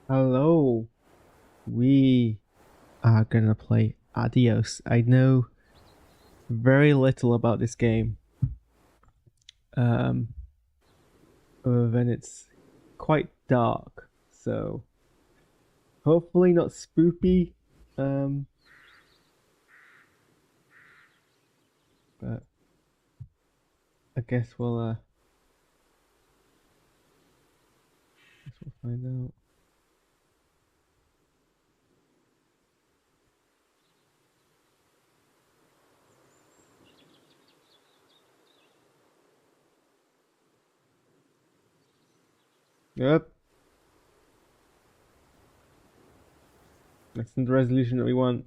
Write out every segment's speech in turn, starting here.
Hello, we are gonna play Adios. I know very little about this game. Other than it's quite dark, so hopefully not spoopy. But I guess we'll find out. Yep. That's the resolution that we want.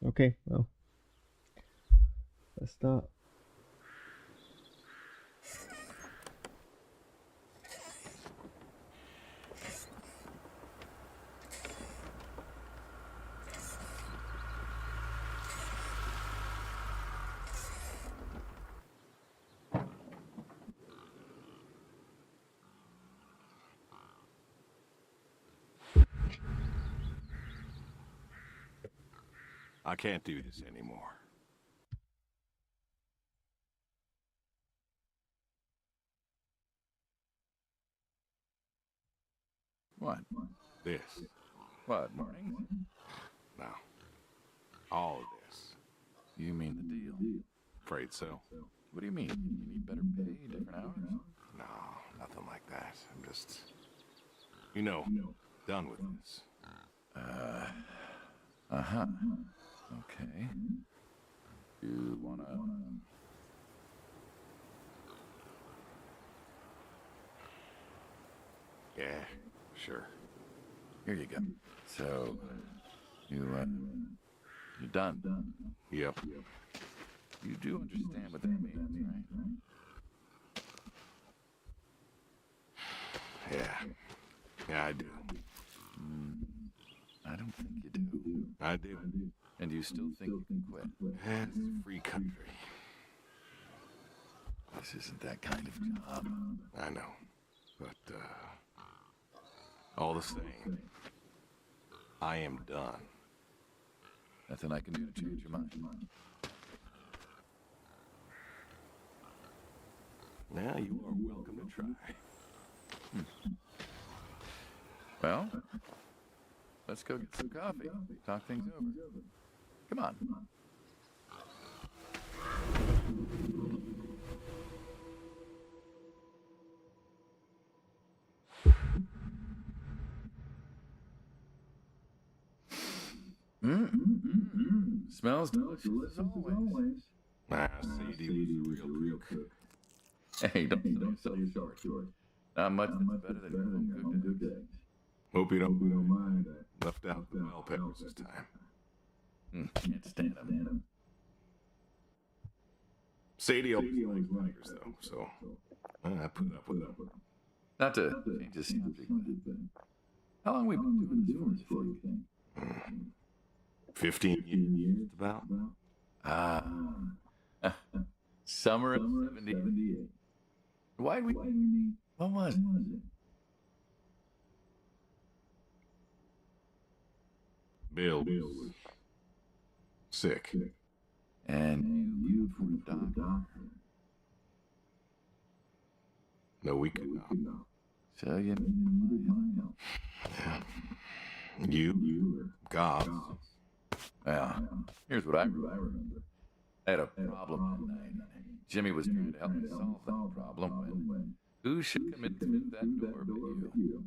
Okay, well, let's start. I can't do this anymore. What? This. What, morning? No. All of this. You mean the deal? Afraid so. What do you mean? You need better pay, different hours? No, nothing like that. I'm just... You know, done with this. Uh-huh. Okay. You wanna... Yeah, sure. Here you go. So, you're done. Yep. You do understand what that means, right? Yeah, I do. I don't think you do. I do. And you still think you can quit? It's a free country. This isn't that kind of job. I know. But, all the same, I am done. Nothing I can do to change your mind. Now you are welcome to try. Well, let's go get some coffee. Talk things over. Come on. Smells delicious as always. CD was a real cook. Hey, don't sell yourself short. Not much that's better than your home cooked eggs. Hope you don't mind. I left out the bell peppers this time. Can't stand them. Sadie always likes peppers, though, so I put up with them. Not to change the subject, but how long we been doing this for, you think? 15 years, about. Summer of 78. Why'd we... What was it? Bill was sick. And you for the doctor. No, we could not. So you needed my help. You, God. Well, here's what I remember. I had a problem that night. Jimmy was trying to help me solve that problem when who should come in through that door but you?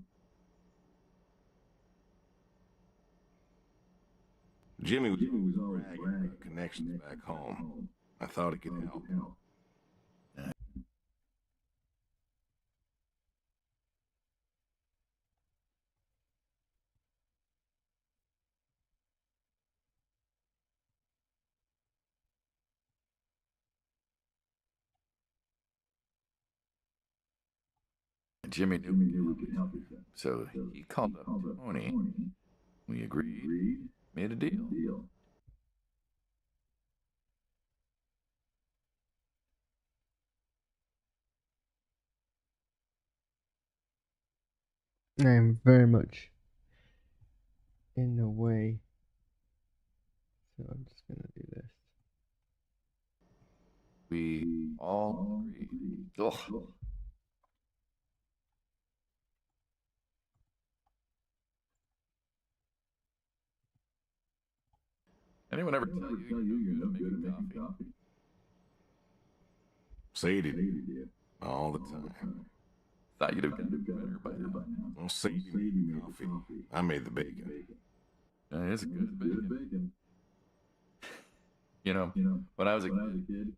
Jimmy was always bragging about connections back home. I thought he could help. Jimmy knew we could help each other. So he called up Tony. We agreed, made a deal. I am very much in the way. So I'm just gonna do this. We all agreed. Ugh. Anyone ever tell you you're no good at making coffee? Sadie did. All the time. Thought you'd have gotten better by now. Well, Sadie made the coffee. I made the bacon. It's good bacon. You know, when I was a kid,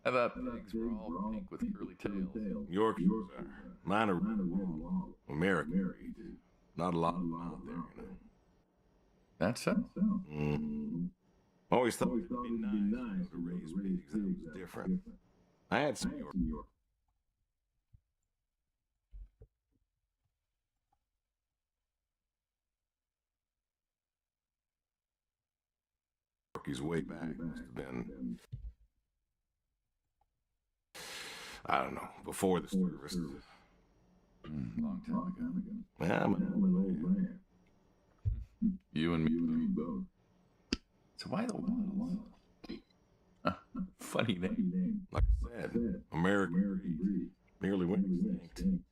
I thought pigs were all pink with curly tails. Yorkshires are. Mine are long. American breed. Not a lot of them out there, you know. That's so. Always thought it'd be nice to raise pigs. That was different. I had some York. Yorkies way back must have been, I don't know, before the service. Long time ago. Yeah, I'm an old man. You and me both. So why the Waddles? Funny name. Like I said, American breed. Nearly went extinct.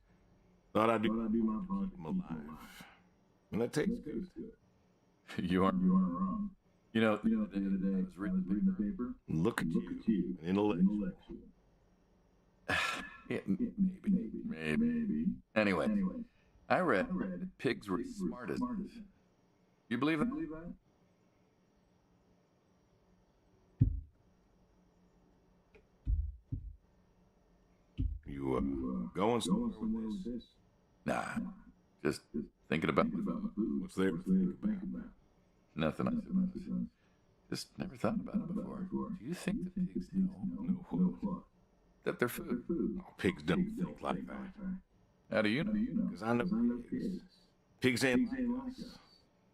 Thought I'd do my part to keep them alive. And that tastes good. You aren't wrong. You know, the other day I was reading the paper. Look at you, an intellectual. Yeah, maybe. Anyway, I read that pigs were smart as. You believe that? You going somewhere with this? Nah, just thinking about my food. What's there to think about? Nothing, I suppose. Just never thought about it before. Do you think the pigs know No what? that they're food? Oh, pigs don't think like that. How do you know? Because I know pigs. Pigs ain't like us.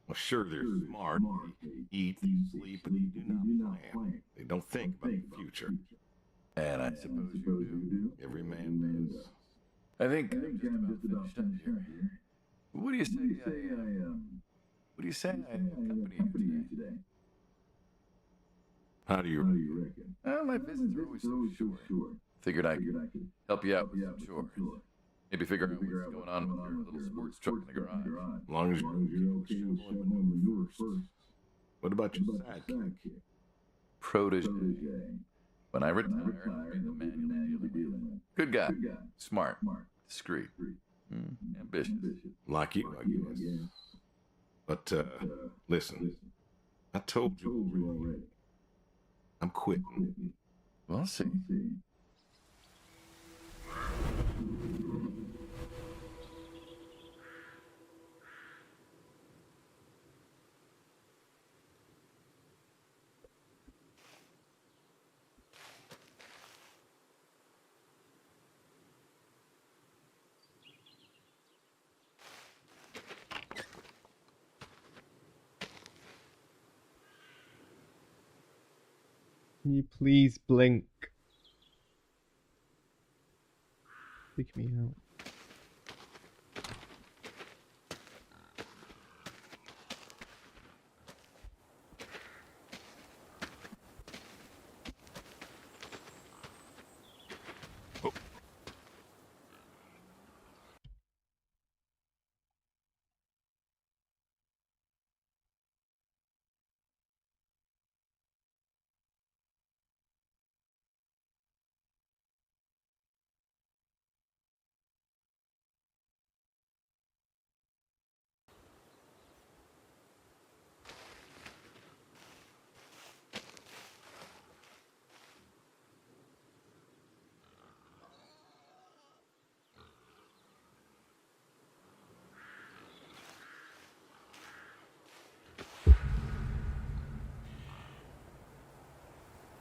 Well, sure, they're smart. They eat, they sleep, but they do not plan. They don't think about the future. And I suppose you do. Every man does. I think I'm just about finished up here. What do you say I accompany you today? How do you reckon? Well, my visits are always so short. Figured I could help you out with some chores. Maybe figure out what's going on with your little sports truck in the garage. As long as you're okay with shoveling manure first. What about your sidekick? Protege. When I retire, I'll be the man you'll be dealing with. Good guy. Smart. Discreet. Ambitious. Like you, I guess. But, listen. I told you already. I'm quitting. We'll see. Can you please blink? Freak me out.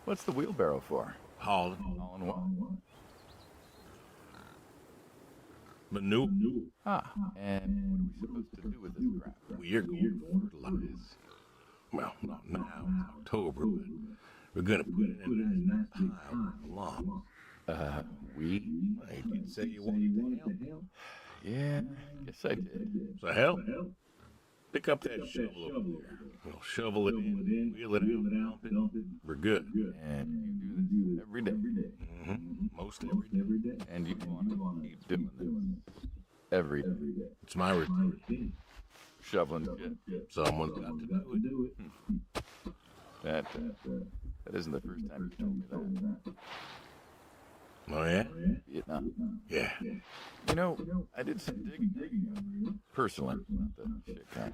What's the wheelbarrow for? Hauling. All in what? Manure. Ah, and what are we supposed to do with this crap? We're going to fertilize. Well, not now. It's October, but we're going to put it in a nice big pile along. We? Hey, did you say you wanted to help? Yeah, guess I did. So help. Pick up that shovel over there. We'll shovel it in, wheel it out, dump it. We're good. And you do this every day. Most every day. And you want to keep doing this every day. It's my routine. Shoveling shit. Someone's got to do it. That isn't the first time you told me that. Oh, yeah? Vietnam. Yeah. You know, I did some digging. Personally, not the shit kind.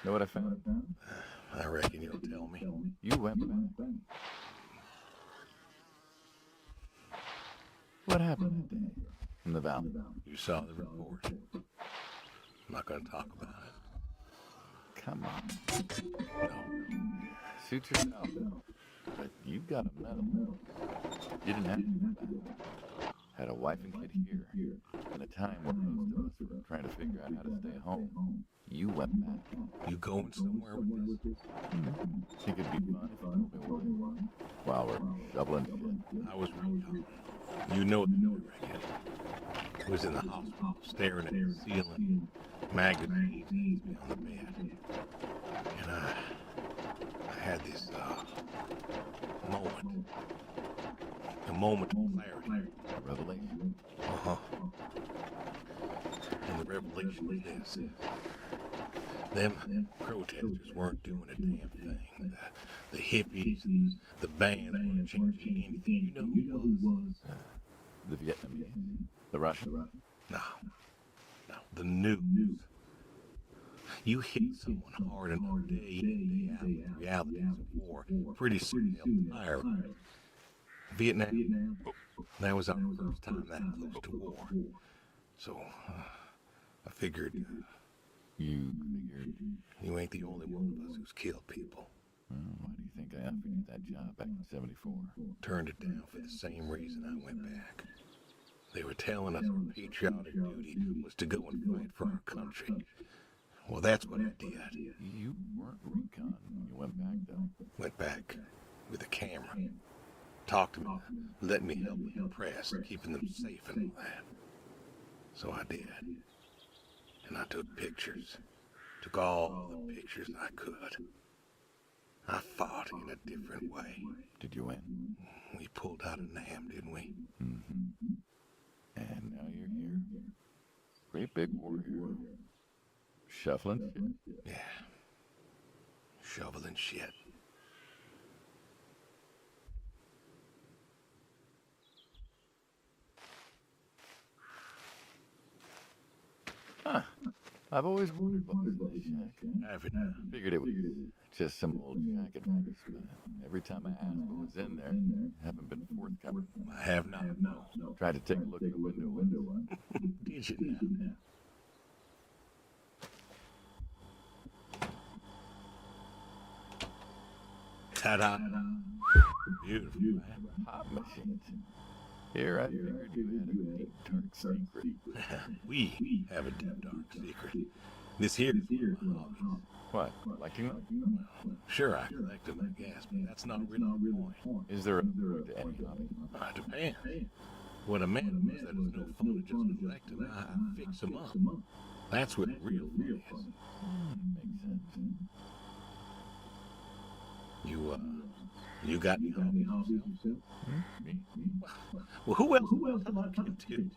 Know what I found? I reckon you'll tell me. You went back. What happened that day in the valley? You saw the report. I'm not going to talk about it. Come on. No. Suit yourself. But you got a medal. You didn't have to go back. Had a wife and kid here. In a time when most of us were trying to figure out how to stay home. You went back. You going somewhere with this? Think it'd be fun if you told me why? While we're shoveling shit. I was recon. You know the reckon. I was in the hospital staring at the ceiling, magazines on the bed. And I had this moment. A moment of clarity. A revelation. Uh-huh. And the revelation is this. Them protesters weren't doing a damn thing. The hippies and the bands weren't changing anything. You know who was? The Vietnamese. The Russians. No. The news. You hit someone hard enough day in, day out with the realities of war. Pretty soon they'll tire of it. Vietnam, that was our first time that close to war. So, I figured You figured. you ain't the only one of us who's killed people. Well, why do you think I offered you that job back in '74? Turned it down for the same reason I went back. They were telling us our patriotic duty was to go and fight for our country. Well, that's what I did. You weren't recon when you went back, though. Went back with a camera. Talked to me, let me help with the press, keeping them safe and all that. So I did. And I took pictures. Took all the pictures I could. I fought in a different way. Did you win? We pulled out of Nam, didn't we? Mm-hmm. And now you're here. Great big warrior. Shuffling shit. Yeah. Shoveling shit. Huh. I've always wondered what was in this shack. Haven't Figured it was just some old shack at first, but every time I asked what was in there, haven't been forthcoming. I have not. Tried to take a look at the window. Did you now? Ta-da. Beautiful, man. Hot machines. Here I figured you had a deep, dark secret. We have a deep, dark secret. This here is one of my hobbies. What? Collecting them? Sure, I collect them, I guess, but that's not really the point. Is there a point to any hobby? Depends. What a man was that is no fun to just collect them. I fix them up. That's what real fun is. Makes sense. You got any hobbies yourself? Me? Well, who else am I talking to?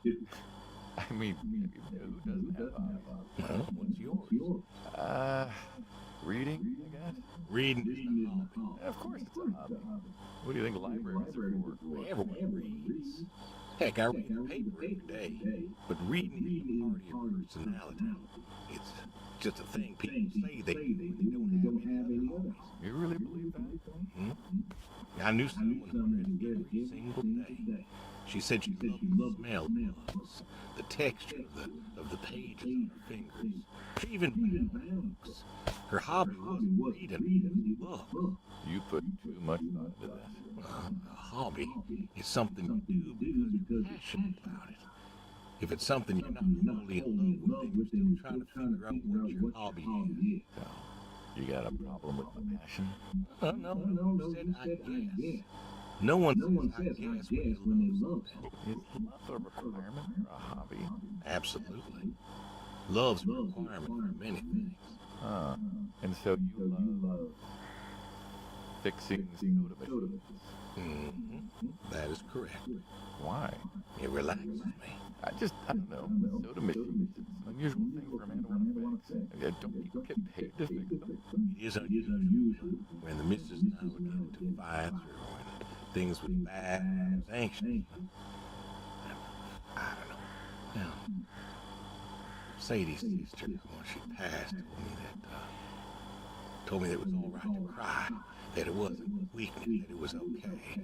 I mean, who doesn't have hobbies? Well, what's yours? Reading, I guess. Reading is a hobby. Of course it's a hobby. What do you think libraries are for? Everyone reads. Heck, I read the paper every day. But reading is part of your personality. It's just a thing people say they do when they don't have any other hobbies. You really believe that? I knew someone who read every single day. She said she loved the smell of books, the texture of the pages on her fingers. She even read books. Her hobby wasn't reading, it was a book. You put too much thought into this. A hobby is something you do because you're passionate about it. If it's something you're not wholly in love with, then you're still trying to figure out what your hobby is. So, you got a problem with my passion? No, said I guess. No one says I guess when they love something. Is love a requirement or a hobby? Absolutely. Love's a requirement for many things. And so you love fixing soda machines. That is correct. Why? It relaxes me. I don't know. Soda machines, it's an unusual thing for a man to want to fix. Don't people get paid to fix them? It is unusual when the missus and I would get into fights or when things were bad, I was anxious. I don't know. Now, Sadie's sister, when she passed, told me that it was all right to cry, that it wasn't weakness, that it was okay.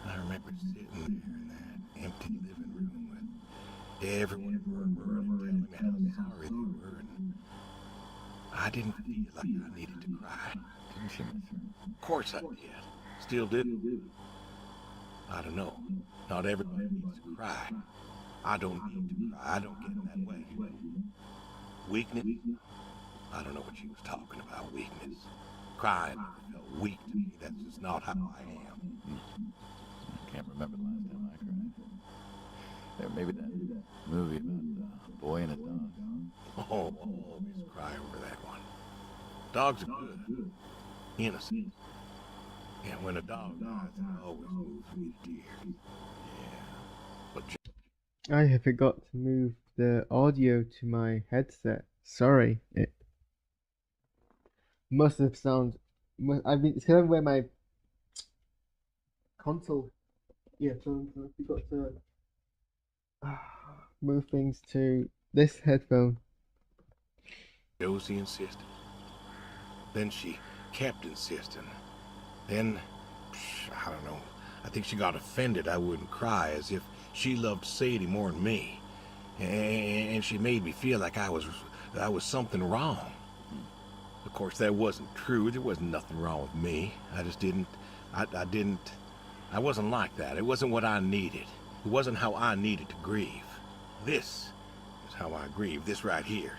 I remember sitting there in that empty living room with everyone murmuring and telling me how sorry they were, and I didn't feel like I needed to cry. Didn't you miss her? Of course I did. Still do. I don't know. Not everybody needs to cry. I don't need to cry. I don't get in that way. Weakness? I don't know what she was talking about, weakness. Crying never felt weak to me. That's just not how I am. I can't remember the last time I cried. Yeah, maybe that movie about the boy and a dog. Oh, I'll always cry over that one. Dogs are good. Innocent. Yeah, when a dog dies, it always moves me to tears. Yeah. But I have forgot to move the audio to my headset. Sorry, it must have sound. It's kind of where my console earphones. I forgot to move things to this headphone. Josie insisted. Then she kept insisting. Then, I don't know, I think she got offended I wouldn't cry, as if she loved Sadie more than me. And she made me feel like I was something wrong. Of course, that wasn't true. There wasn't nothing wrong with me. I just didn't, I wasn't like that. It wasn't what I needed. It wasn't how I needed to grieve. This is how I grieve, this right here.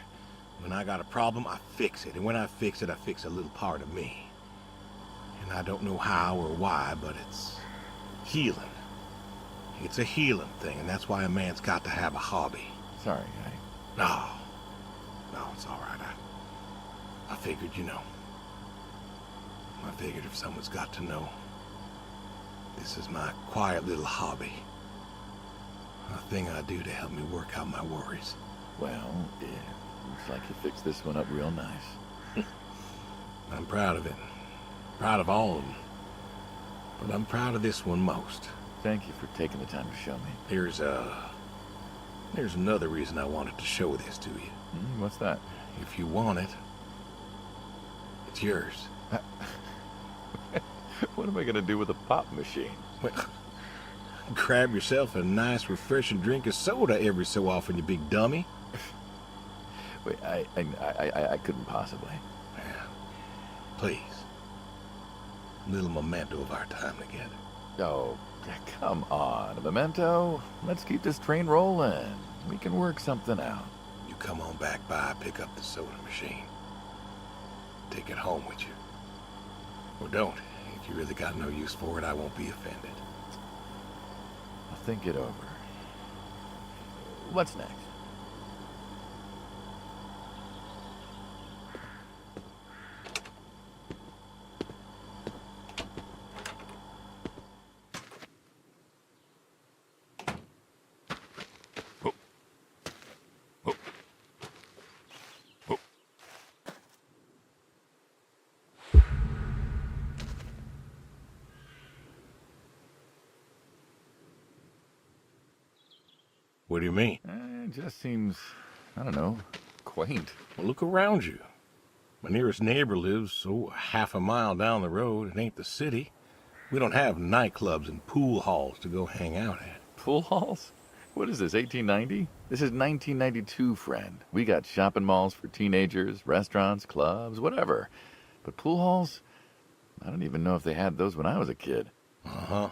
When I got a problem, I fix it. And when I fix it, I fix a little part of me. And I don't know how or why, but it's healing. It's a healing thing, and that's why a man's got to have a hobby. Sorry, No, it's all right. I figured, I figured if someone's got to know, this is my quiet little hobby. A thing I do to help me work out my worries. Well, yeah, looks like you fixed this one up real nice. I'm proud of it. Proud of all of them. But I'm proud of this one most. Thank you for taking the time to show me. There's another reason I wanted to show this to you. What's that? If you want it, it's yours. What am I gonna do with a pop machine? Well, grab yourself a nice, refreshing drink of soda every so often, you big dummy. Wait, I couldn't possibly. Yeah. Please. A little memento of our time together. Oh, come on, a memento. Let's keep this train rolling. We can work something out. You come on back by, pick up the soda machine. Take it home with you. Or don't. If you really got no use for it, I won't be offended. I'll think it over. What's next? What do you mean? It just seems, I don't know, quaint. Well, look around you. My nearest neighbor lives, half a mile down the road. It ain't the city. We don't have nightclubs and pool halls to go hang out at. Pool halls? What is this, 1890? This is 1992, friend. We got shopping malls for teenagers, restaurants, clubs, whatever. But pool halls? I don't even know if they had those when I was a kid. Uh-huh.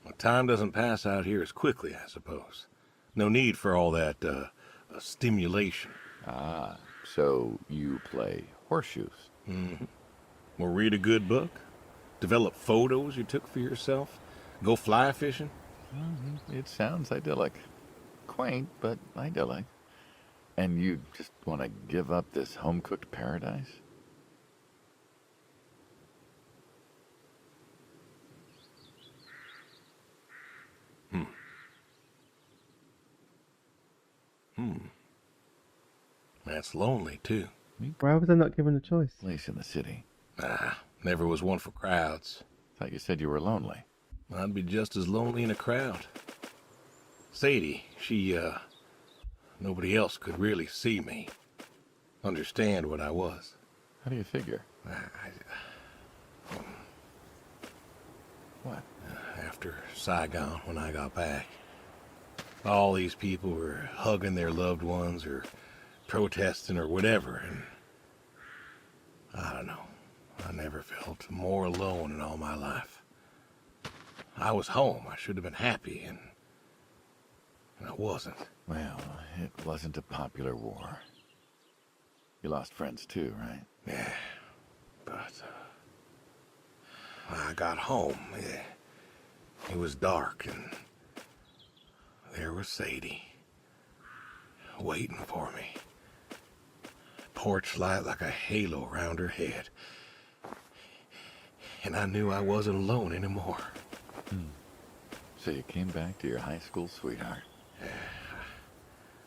Well, time doesn't pass out here as quickly, I suppose. No need for all that, stimulation. Ah, so you play horseshoes. Mm-hmm. Or read a good book? Develop photos you took for yourself? Go fly fishing? It sounds idyllic. Quaint, but idyllic. And you just want to give up this home-cooked paradise? That's lonely, too. Why was I not given a choice? Place in the city. Never was one for crowds. Thought you said you were lonely. I'd be just as lonely in a crowd. Sadie, nobody else could really see me. Understand what I was. How do you figure? What? After Saigon, when I got back, all these people were hugging their loved ones or protesting or whatever, and I don't know. I never felt more alone in all my life. I was home. I should have been happy, and I wasn't. Well, it wasn't a popular war. You lost friends too, right? Yeah, but when I got home, it was dark, and there was Sadie waiting for me. Porch light like a halo around her head. And I knew I wasn't alone anymore. So you came back to your high school sweetheart.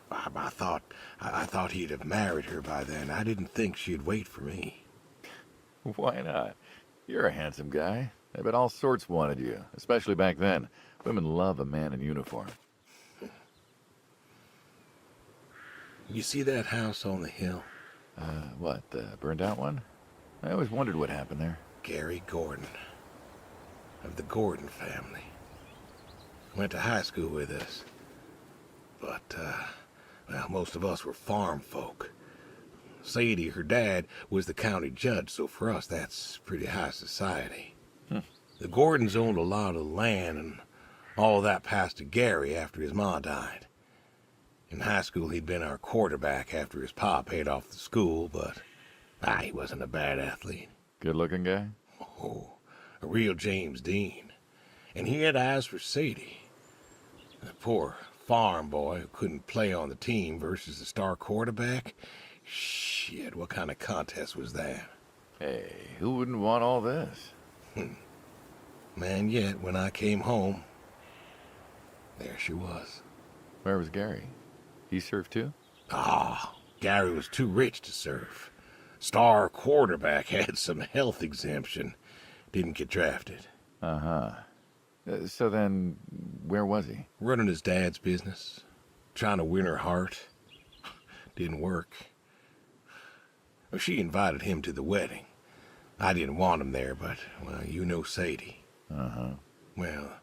I thought he'd have married her by then. I didn't think she'd wait for me. Why not? You're a handsome guy. I bet all sorts wanted you, especially back then. Women love a man in uniform. You see that house on the hill? What, the burned out one? I always wondered what happened there. Gary Gordon, of the Gordon family. Went to high school with us. But, well, most of us were farm folk. Sadie, her dad, was the county judge, so for us that's pretty high society. The Gordons owned a lot of land, and all of that passed to Gary after his ma died. In high school, he'd been our quarterback after his pa paid off the school, but he wasn't a bad athlete. Good-looking guy? Oh, a real James Dean. And he had eyes for Sadie. The poor farm boy who couldn't play on the team versus the star quarterback. Shit, what kind of contest was that? Hey, who wouldn't want all this? Man, yet when I came home, there she was. Where was Gary? He served too? Gary was too rich to serve. Star quarterback had some health exemption. Didn't get drafted. So then, where was he? Running his dad's business. Trying to win her heart. Didn't work. Well, she invited him to the wedding. I didn't want him there, but, well, you know Sadie. Well,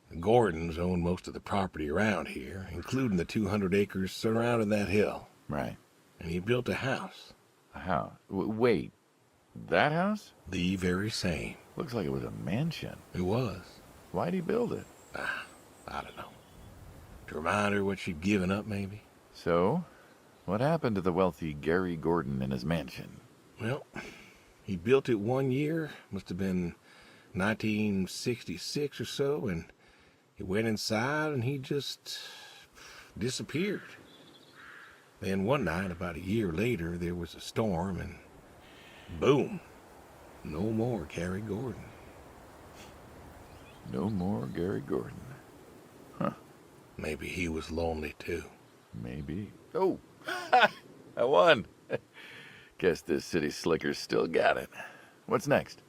the Gordons own most of the property around here, including the 200 acres surrounding that hill. Right. And he built a house. A house? Wait, that house? The very same. Looks like it was a mansion. It was. Why'd he build it? I don't know. To remind her what she'd given up, maybe? So, what happened to the wealthy Gary Gordon in his mansion? Well, he built it one year, must have been 1966 or so, and he went inside and he just disappeared. Then one night, about a year later, there was a storm and boom, no more Gary Gordon. No more Gary Gordon. Huh. Maybe he was lonely too. Maybe. Oh, I won. Guess this city slicker's still got it. What's next?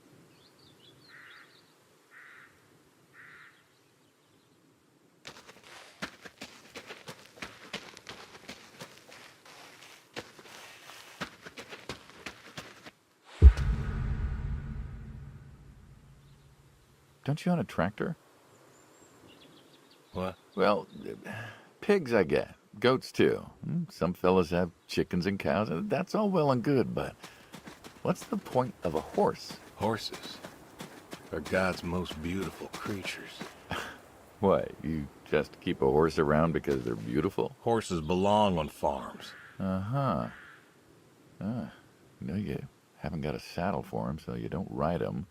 Don't you own a tractor? What? Well, Pigs I get. Goats too. Some fellas have chickens and cows. That's all well and good, but what's the point of a horse? Horses are God's most beautiful creatures. What, you just keep a horse around because they're beautiful? Horses belong on farms. Uh-huh. You haven't got a saddle for him, so you don't ride him.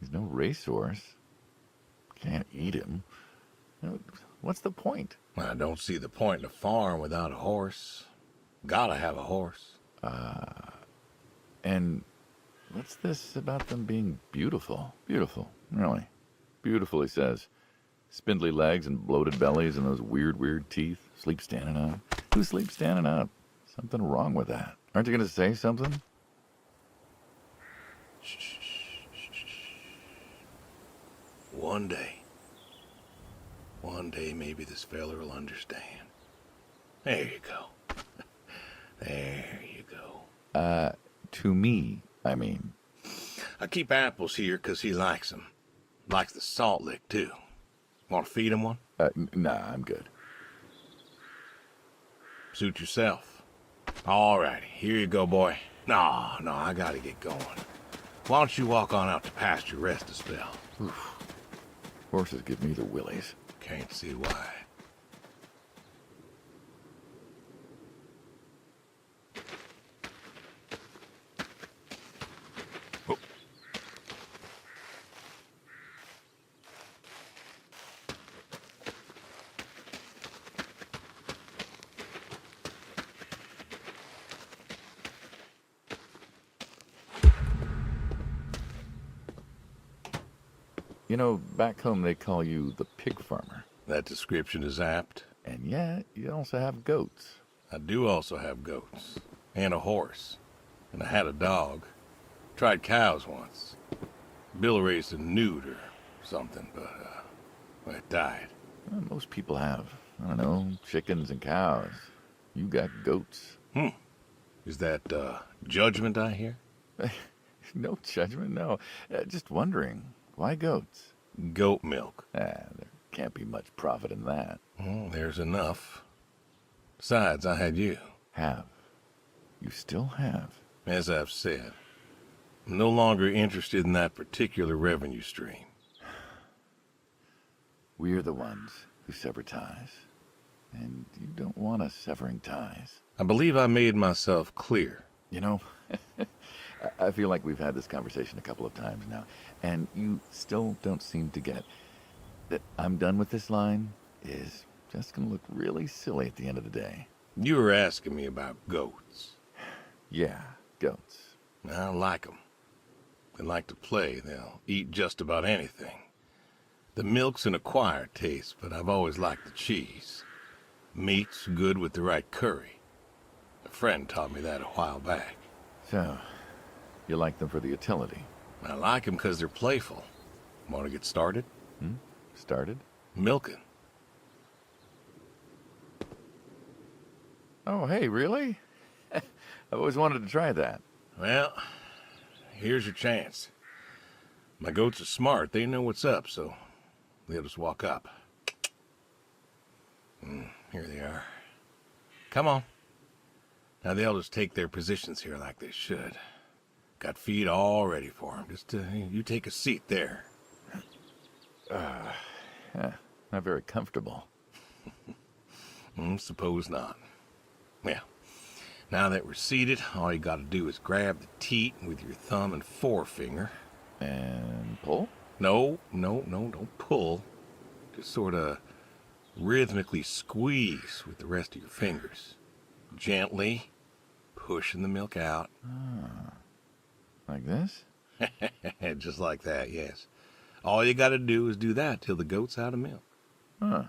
He's no racehorse. Can't eat him. What's the point? I don't see the point in a farm without a horse. Gotta have a horse. And what's this about them being beautiful? Beautiful, really. Beautiful, he says. Spindly legs and bloated bellies and those weird teeth. Sleep standing up. Who sleeps standing up? Something wrong with that. Aren't you going to say something? Shh. One day maybe this feller will understand. There you go. There you go. To me, I mean. I keep apples here 'cause he likes them. Likes the salt lick, too. Want to feed him one? Nah, I'm good. Suit yourself. All righty, here you go, boy. No, I gotta get going. Why don't you walk on out to pasture, rest a spell? Oof. Horses give me the willies. Can't see why. Oh. You know, back home they call you the pig farmer. That description is apt. And yet, you also have goats. I do also have goats. And a horse. And I had a dog. Tried cows once. Bill raised a newt or something, but it died. Well, most people have, I don't know, chickens and cows. You got goats. Is that, judgment I hear? No judgment, no. Just wondering, why goats? Goat milk. There can't be much profit in that. Well, there's enough. Besides, I had you. Have. You still have. As I've said, I'm no longer interested in that particular revenue stream. We're the ones who sever ties. And you don't want us severing ties. I believe I made myself clear. You know, I feel like we've had this conversation a couple of times now, and you still don't seem to get that I'm done with this line is just going to look really silly at the end of the day. You were asking me about goats. Yeah, goats. I like them. They like to play. They'll eat just about anything. The milk's an acquired taste, but I've always liked the cheese. Meat's good with the right curry. A friend taught me that a while back. So, you like them for the utility? I like them because they're playful. Want to get started? Started? Milking. Oh, hey, really? I've always wanted to try that. Well, here's your chance. My goats are smart. They know what's up, so they'll just walk up. Here they are. Come on. Now they'll just take their positions here like they should. Got feed all ready for them. Just you take a seat there. Not very comfortable. Suppose not. Well, now that we're seated, all you gotta do is grab the teat with your thumb and forefinger. And pull? No, don't pull. Just sort of rhythmically squeeze with the rest of your fingers. Gently pushing the milk out. Like this? Just like that, yes. All you gotta do is do that till the goat's out of milk. Huh.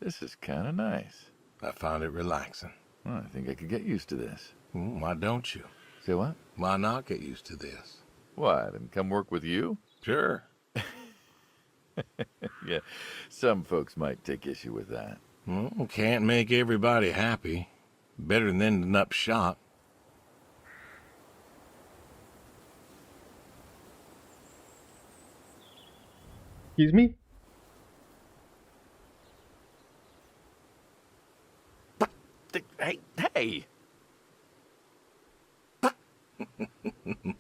This is kind of nice. I found it relaxing. Well, I think I could get used to this. Why don't you? Say what? Why not get used to this? What, and come work with you? Sure. Yeah, some folks might take issue with that. Well, can't make everybody happy. Better than ending up shot. Excuse me? Hey, hey!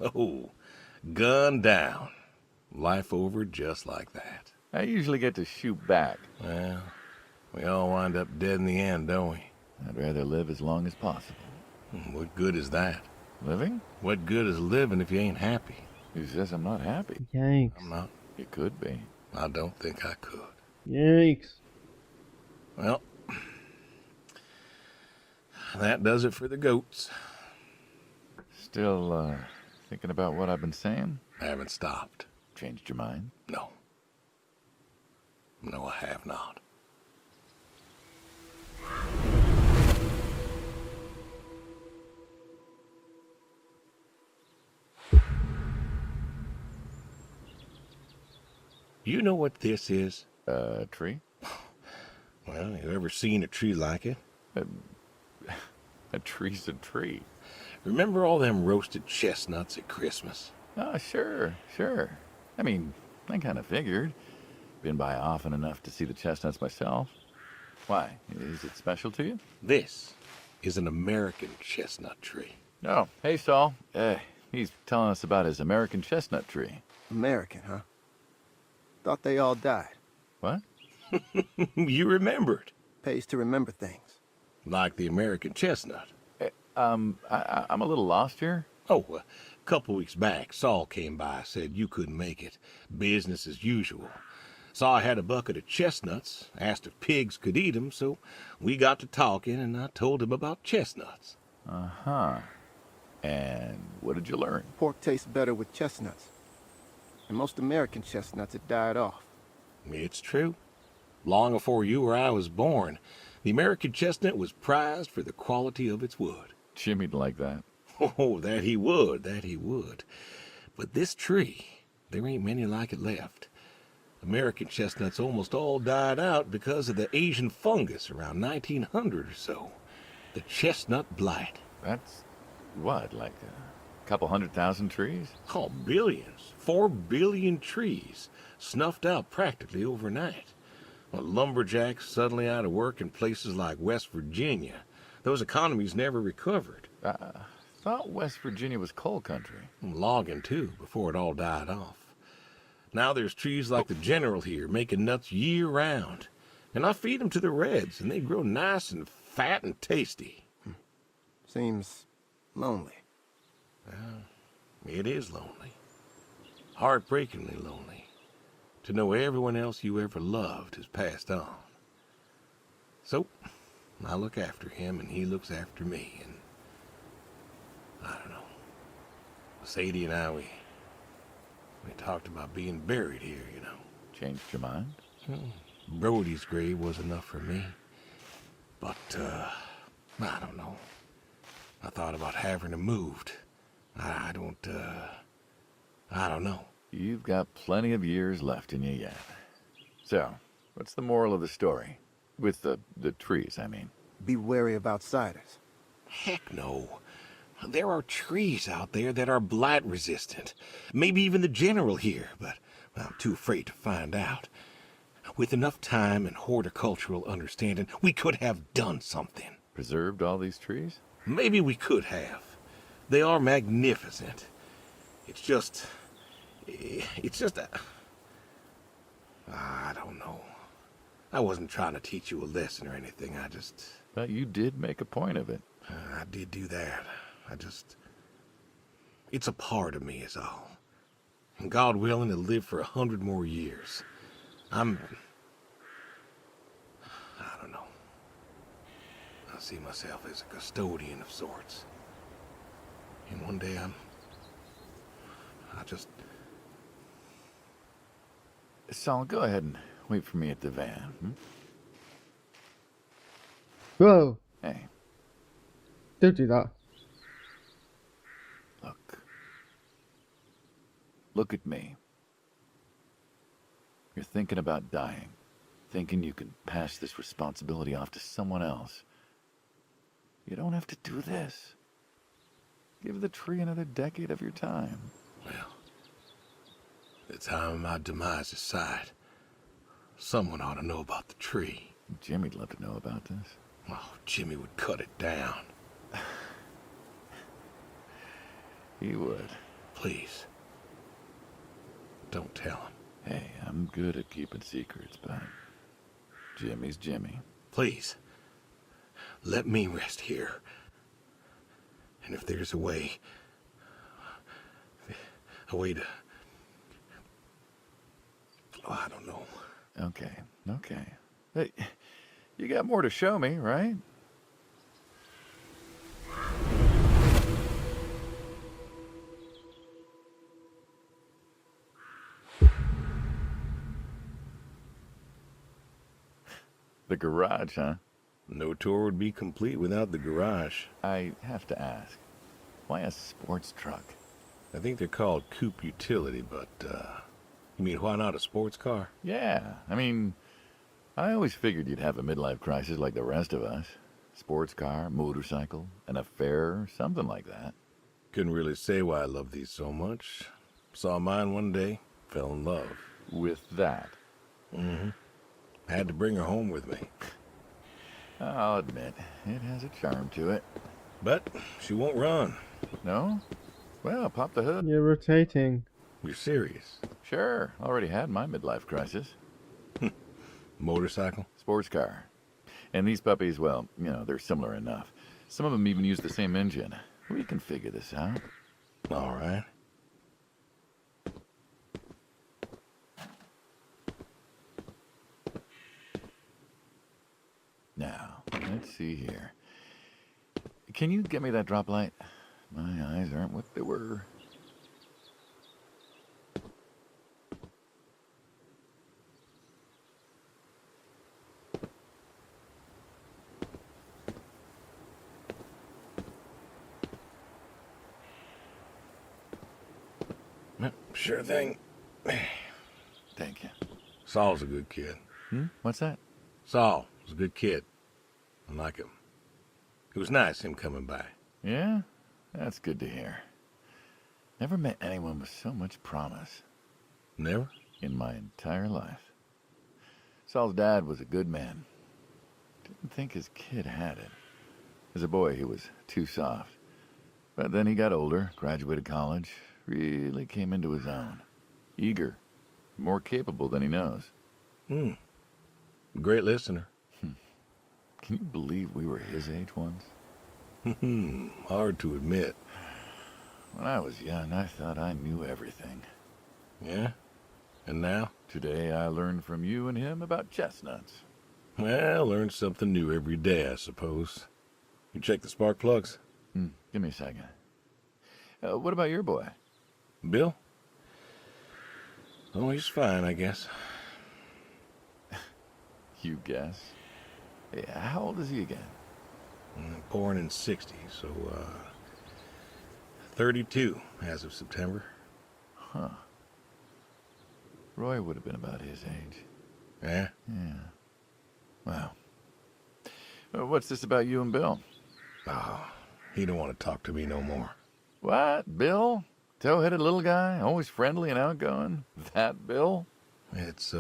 Oh, gun down. Life over just like that. I usually get to shoot back. Well, we all wind up dead in the end, don't we? I'd rather live as long as possible. What good is that? Living? What good is living if you ain't happy? Who says I'm not happy? Yikes. I'm not. You could be. I don't think I could. Yikes. Well, that does it for the goats. Still, thinking about what I've been saying? I haven't stopped. Changed your mind? No. No, I have not. You know what this is? Tree? Well, you ever seen a tree like it? A tree's a tree. Remember all them roasted chestnuts at Christmas? Oh, sure. I mean, I kind of figured. Been by often enough to see the chestnuts myself. Why? Is it special to you? This is an American chestnut tree. Oh, hey, Saul. He's telling us about his American chestnut tree. American, huh? Thought they all died. What? You remembered. Pays to remember things. Like the American chestnut. I'm a little lost here. Oh, a couple weeks back, Saul came by, said you couldn't make it. Business as usual. Saw I had a bucket of chestnuts, asked if pigs could eat 'em, so we got to talking, and I told him about chestnuts. Uh-huh. And what did you learn? Pork tastes better with chestnuts. And most American chestnuts had died off. It's true. Long before you or I was born, the American chestnut was prized for the quality of its wood. Jimmy'd like that. Oh, that he would. But this tree, there ain't many like it left. American chestnuts almost all died out because of the Asian fungus around 1900 or so. The chestnut blight. That's, what, like a couple 100,000 trees? Oh, billions. 4 billion trees snuffed out practically overnight. Well, lumberjacks suddenly out of work in places like West Virginia. Those economies never recovered. Thought West Virginia was coal country. Logging, too, before it all died off. Now there's trees like the General here making nuts year-round. And I feed them to the reds, and they grow nice and fat and tasty. Seems lonely. It is lonely. Heartbreakingly lonely. To know everyone else you ever loved has passed on. So, I look after him, and he looks after me, and I don't know. Sadie and I, we talked about being buried here, you know. Changed your mind? Brody's grave was enough for me. But, I don't know. I thought about having him moved. I don't know. You've got plenty of years left in you yet. So, what's the moral of the story? With the trees, I mean. Be wary of outsiders. Heck no. There are trees out there that are blight resistant. Maybe even the General here, but I'm too afraid to find out. With enough time and horticultural understanding, we could have done something. Preserved all these trees? Maybe we could have. They are magnificent. It's just I don't know. I wasn't trying to teach you a lesson or anything. But you did make a point of it. I did do that. It's a part of me is all. And God willing to live for 100 more years. I don't know. I see myself as a custodian of sorts. And one day Saul, go ahead and wait for me at the van. Whoa! Hey, Don't do that. look at me. You're thinking about dying, thinking you can pass this responsibility off to someone else. You don't have to do this. Give the tree another decade of your time. Well, the time of my demise aside, someone ought to know about the tree. Jimmy'd love to know about this. Oh, Jimmy would cut it down. He would. Please. Don't tell him. Hey, I'm good at keeping secrets, but Jimmy's Jimmy. Please. Let me rest here. And if there's a way to... Oh, I don't know. Okay. Hey, you got more to show me, right? The garage, huh? No tour would be complete without the garage. I have to ask, why a sports truck? I think they're called coupe utility, but, you mean why not a sports car? Yeah, I mean, I always figured you'd have a midlife crisis like the rest of us. Sports car, motorcycle, an affair, something like that. Couldn't really say why I love these so much. Saw mine one day, fell in love. With that? Mm-hmm. Had to bring her home with me. I'll admit, it has a charm to it. But she won't run. No? Well, pop the hood. You're rotating. You're serious? Sure, already had my midlife crisis. Motorcycle? Sports car. And these puppies, well, you know, they're similar enough. Some of them even use the same engine. We can figure this out. All right. Now, let's see here. Can you get me that drop light? My eyes aren't what they were. Sure thing. Thank you. Saul's a good kid. What's that? Saul was a good kid. I like him. It was nice him coming by. Yeah? That's good to hear. Never met anyone with so much promise. Never? In my entire life. Saul's dad was a good man. Didn't think his kid had it. As a boy, he was too soft. But then he got older, graduated college, really came into his own. Eager, more capable than he knows. Great listener. Can you believe we were his age once? Hard to admit. When I was young, I thought I knew everything. Yeah? And now? Today I learned from you and him about chestnuts. Well, learn something new every day, I suppose. You check the spark plugs? Give me a second. What about your boy? Bill? Oh, he's fine, I guess. You guess. Hey, how old is he again? Born in '60, so, 32 as of September. Huh. Roy would have been about his age. Yeah? Yeah. Wow. What's this about you and Bill? Oh, he don't want to talk to me no more. What? Bill? Tow-headed little guy? Always friendly and outgoing? That Bill? It's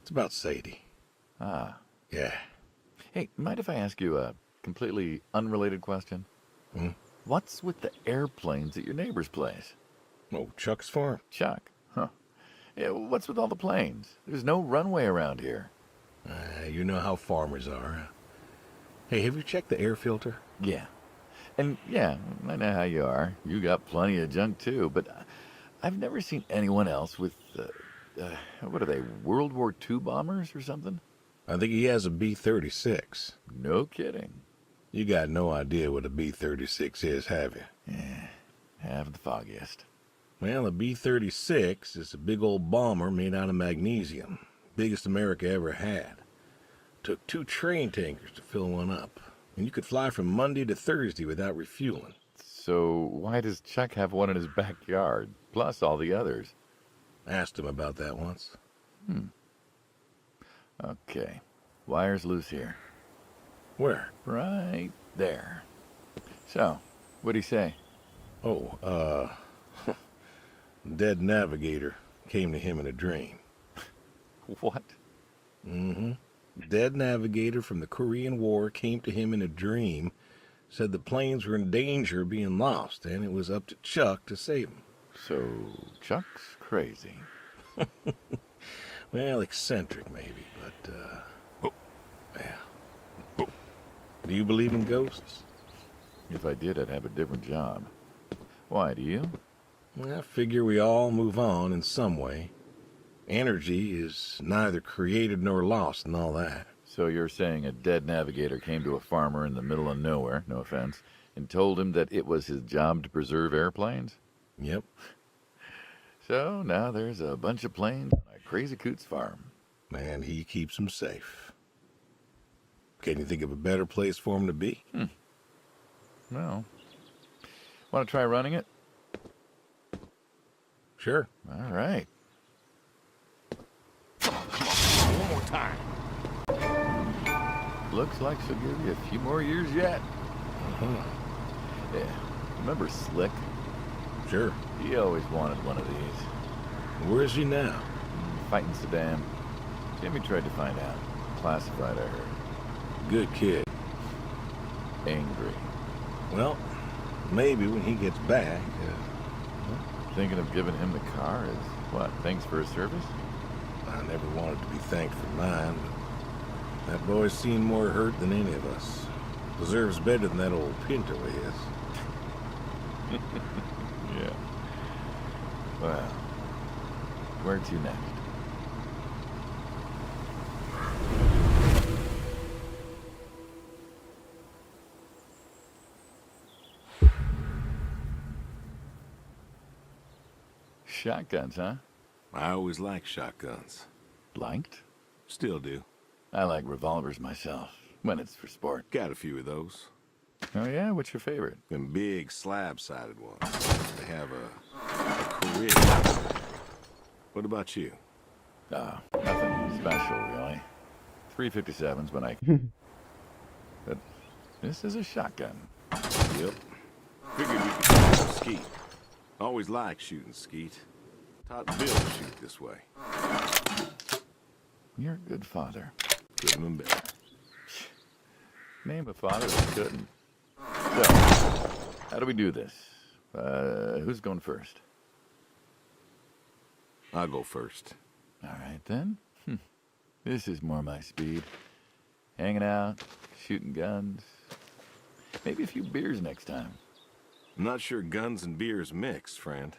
about Sadie. Ah. Yeah. Hey, mind if I ask you a completely unrelated question? What's with the airplanes at your neighbor's place? Oh, Chuck's farm? Chuck? Huh. Yeah, what's with all the planes? There's no runway around here. You know how farmers are. Hey, have you checked the air filter? Yeah. And yeah, I know how you are. You got plenty of junk too, but I've never seen anyone else with, what are they, World War II bombers or something? I think he has a B-36. No kidding. You got no idea what a B-36 is, have you? Yeah, have the foggiest. Well, a B-36 is a big old bomber made out of magnesium. Biggest America ever had. Took 2 train tankers to fill one up. And you could fly from Monday to Thursday without refueling. So why does Chuck have one in his backyard, plus all the others? Asked him about that once. Okay, wire's loose here. Where? Right there. So, what'd he say? Oh, dead navigator came to him in a dream. What? Mm-hmm. Dead navigator from the Korean War came to him in a dream, said the planes were in danger of being lost, and it was up to Chuck to save them. So, Chuck's crazy. Well, eccentric maybe, but, yeah. Do you believe in ghosts? If I did, I'd have a different job. Why, do you? I figure we all move on in some way. Energy is neither created nor lost and all that. So you're saying a dead navigator came to a farmer in the middle of nowhere, no offense, and told him that it was his job to preserve airplanes? Yep. So now there's a bunch of planes on a crazy coot's farm. And he keeps them safe. Can you think of a better place for him to be? Well, want to try running it? Sure. All right. One more time. Looks like she'll give you a few more years yet. Yeah. Remember Slick? Sure. He always wanted one of these. Where is he now? Fighting Saddam. Jimmy tried to find out. Classified, I heard. Good kid. Angry. Well, maybe when he gets back. Thinking of giving him the car is, what, thanks for his service? I never wanted to be thanked for mine, but that boy's seen more hurt than any of us. Deserves better than that old Pinto is. Yeah. Well, where to next? Shotguns, huh? I always liked shotguns. Liked? Still do. I like revolvers myself, when it's for sport. Got a few of those. Oh yeah? What's your favorite? Them big slab-sided ones. They have a career. What about you? Nothing special, really. 357's when I... But this is a shotgun. Yep. Figured we could shoot skeet. Always liked shooting skeet. Taught Bill to shoot this way. You're a good father. Couldn't have been better. Name a father that couldn't. So, how do we do this? Who's going first? I'll go first. All right, then. This is more my speed. Hanging out, shooting guns. Maybe a few beers next time. I'm not sure guns and beers mix, friend.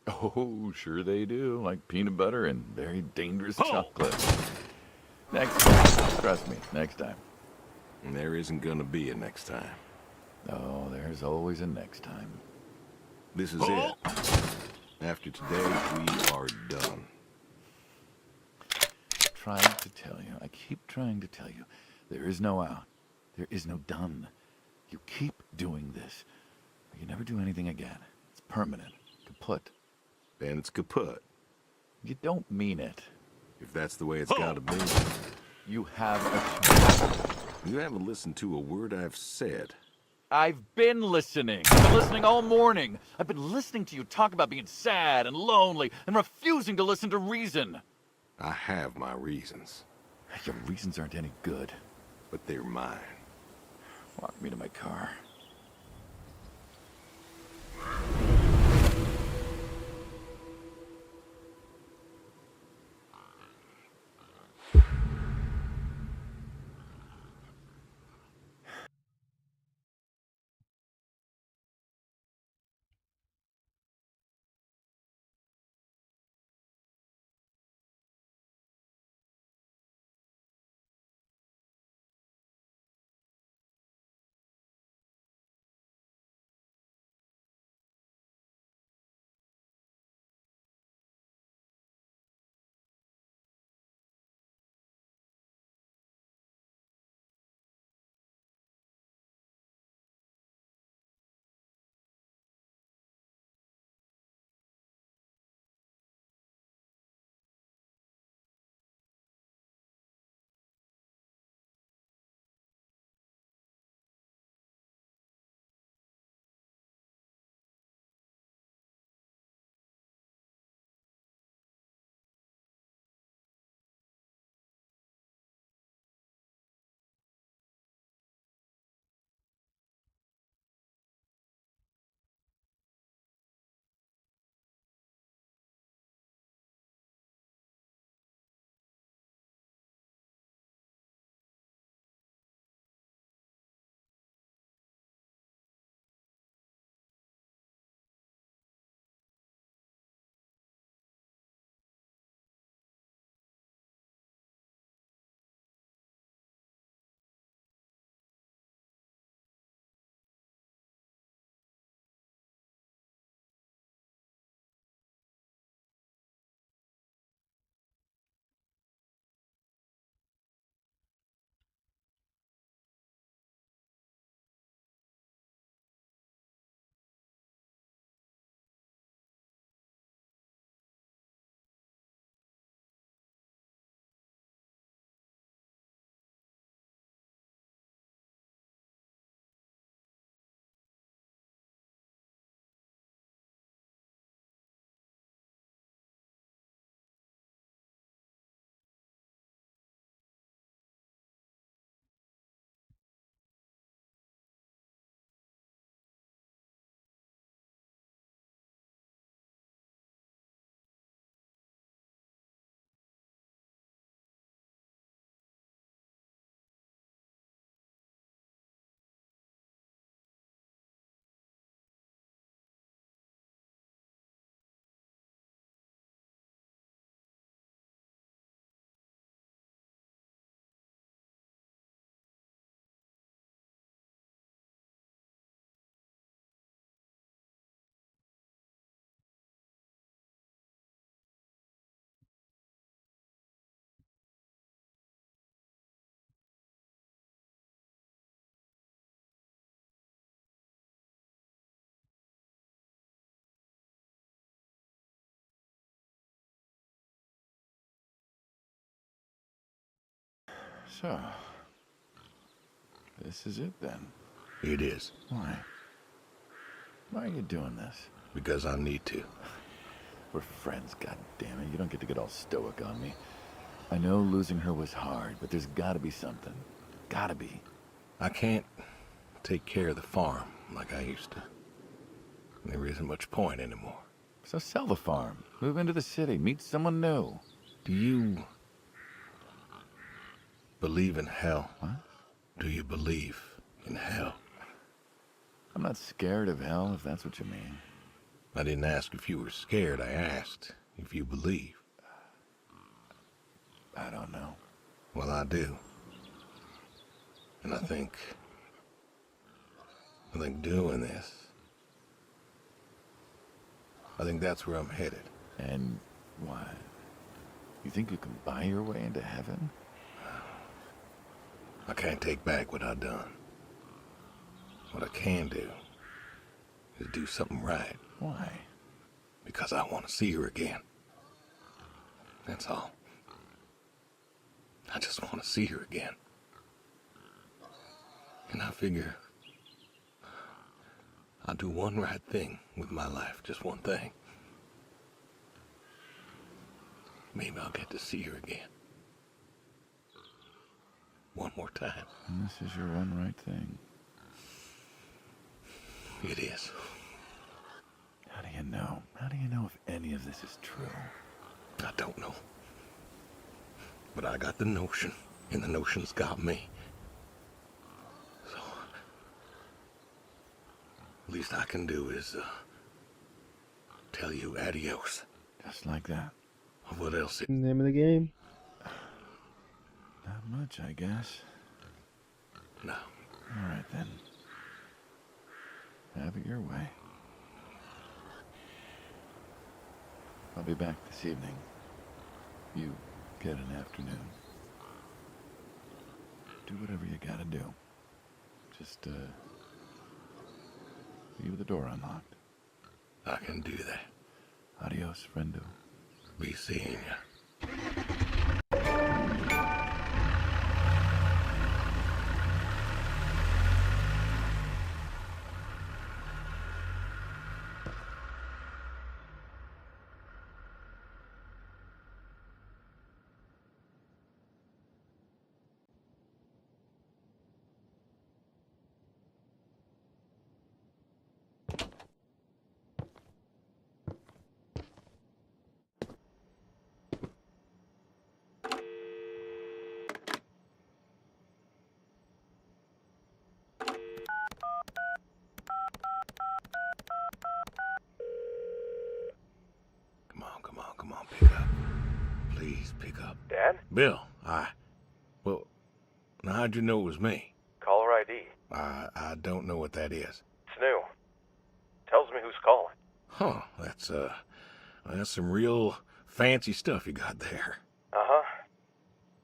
Oh, sure they do. Like peanut butter and very dangerous Oh! chocolate. Next time. Trust me, next time. And there isn't gonna be a next time. Oh, there's always a next time. This is Oh! it. After today, we are done. Trying to tell you, I keep trying to tell you, there is no out. There is no done. You keep doing this. You never do anything again. It's permanent. Kaput. And it's kaput. You don't mean it. If that's the way it's gotta be. You have a choice. You haven't listened to a word I've said. I've been listening. I've been listening all morning. I've been listening to you talk about being sad and lonely and refusing to listen to reason. I have my reasons, Your reasons aren't any good. but they're mine. Walk me to my car. So, this is it then. It is. Why? Why are you doing this? Because I need to. We're friends, goddammit. You don't get to get all stoic on me. I know losing her was hard, but there's gotta be something. Gotta be. I can't take care of the farm like I used to. There isn't much point anymore. So sell the farm. Move into the city. Meet someone new. Do you believe in hell? What? Do you believe in hell? I'm not scared of hell, if that's what you mean. I didn't ask if you were scared. I asked if you believe. I don't know. Well, I do. And I think doing this, I think that's where I'm headed. And why? You think you can buy your way into heaven? I can't take back what I've done. What I can do is do something right. Why? Because I want to see her again. That's all. I just want to see her again. And I figure I'll do one right thing with my life, just one thing. Maybe I'll get to see her again. One more time. And this is your one right thing. It is. How do you know? How do you know if any of this is true? I don't know. But I got the notion, and the notion's got me. So, least I can do is, tell you adios. Just like that. What else? Name of the game? Not much, I guess. No. All right, then. Have it your way. I'll be back this evening. You get an afternoon. Do whatever you gotta do. Just, leave the door unlocked. I can do that. Adios, friendo. Be seeing ya. Come on, pick up. Please pick up. Dad? Bill, well, now how'd you know it was me? Caller ID. I don't know what that is. It's new. Tells me who's calling. Huh, that's some real fancy stuff you got there. Uh-huh.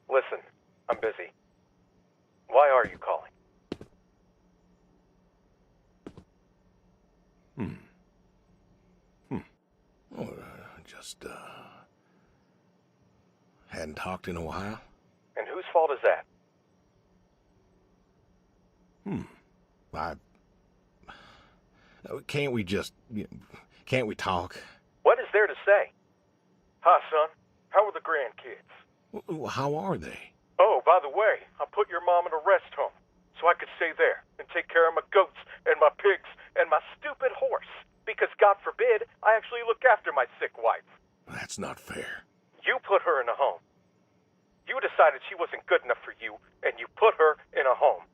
Listen, I'm busy. Why are you calling? Well, just, hadn't talked in a while. And whose fault is that? Can't we talk? What is there to say? Hi, son. How are the grandkids? How are they? Oh, by the way, I put your mom in a rest home so I could stay there and take care of my goats and my pigs and my stupid horse. Because, God forbid, I actually look after my sick wife. That's not fair. You put her in a home. You decided she wasn't good enough for you, and you put her in a home.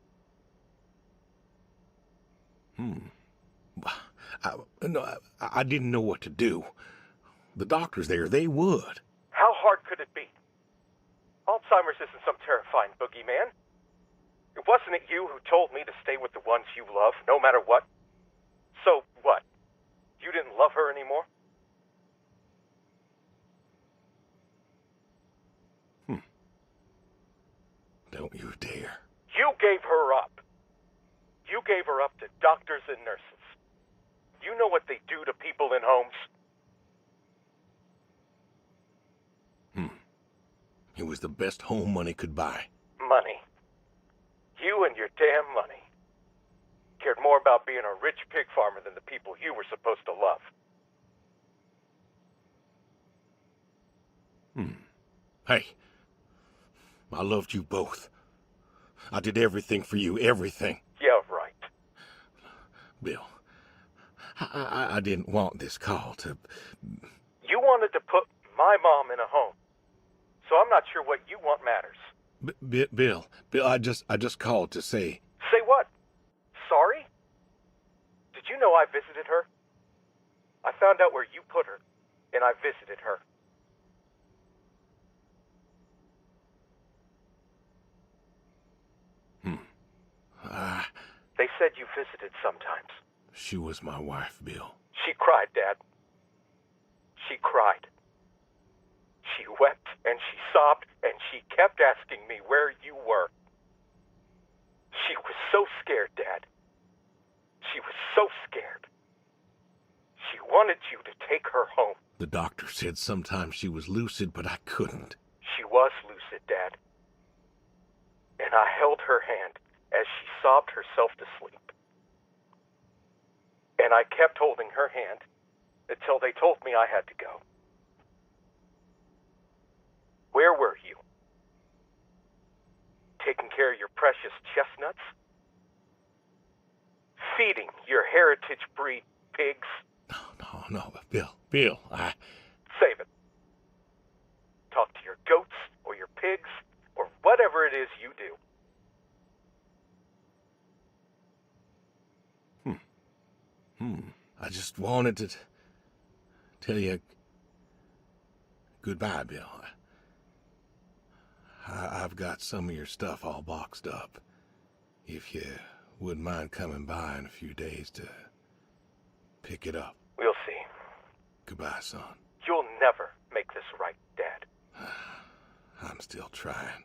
I didn't know what to do. The doctors there, they would. How hard could it be? Alzheimer's isn't some terrifying boogeyman. It wasn't it you who told me to stay with the ones you love, no matter what? So what? You didn't love her anymore? Don't you dare. You gave her up. You gave her up to doctors and nurses. You know what they do to people in homes? It was the best home money could buy. money. You and your damn money. Cared more about being a rich pig farmer than the people you were supposed to love. Hey, I loved you both. I did everything for you, everything. Yeah, right. Bill, I didn't want this call to... You wanted to put my mom in a home. So I'm not sure what you want matters. Bill, I just called to say... Say what? Sorry? Did you know I visited her? I found out where you put her, and I visited her. They said you visited sometimes. She was my wife, Bill. She cried, Dad. She cried. She wept, and she sobbed, and she kept asking me where you were. She was so scared, Dad. She was so scared. She wanted you to take her home. The doctor said sometimes she was lucid, but I couldn't. She was lucid, Dad. And I held her hand as she sobbed herself to sleep. And I kept holding her hand until they told me I had to go. Where were you? Taking care of your precious chestnuts? Feeding your heritage breed pigs? No, Bill, I... Save it. Talk to your goats or your pigs or whatever it is you do. I just wanted to tell you goodbye, Bill. I've got some of your stuff all boxed up. If you wouldn't mind coming by in a few days to pick it up. We'll see. Goodbye, son. You'll never make this right, Dad. I'm still trying.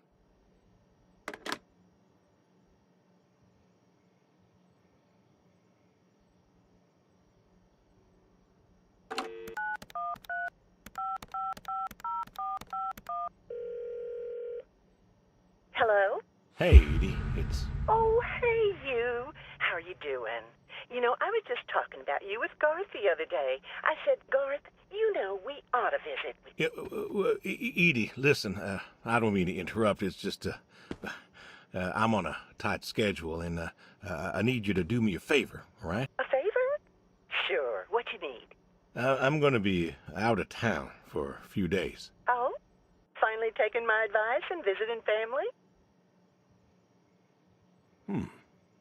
Hello? Hey, Edie, it's... Oh, hey, you. How are you doing? You know, I was just talking about you with Garth the other day. I said, Garth, you know, we ought to visit. Edie, listen, I don't mean to interrupt. It's just, I'm on a tight schedule, and I need you to do me a favor, all right? A favor? Sure. What you need? I'm going to be out of town for a few days. Oh? Finally taking my advice and visiting family?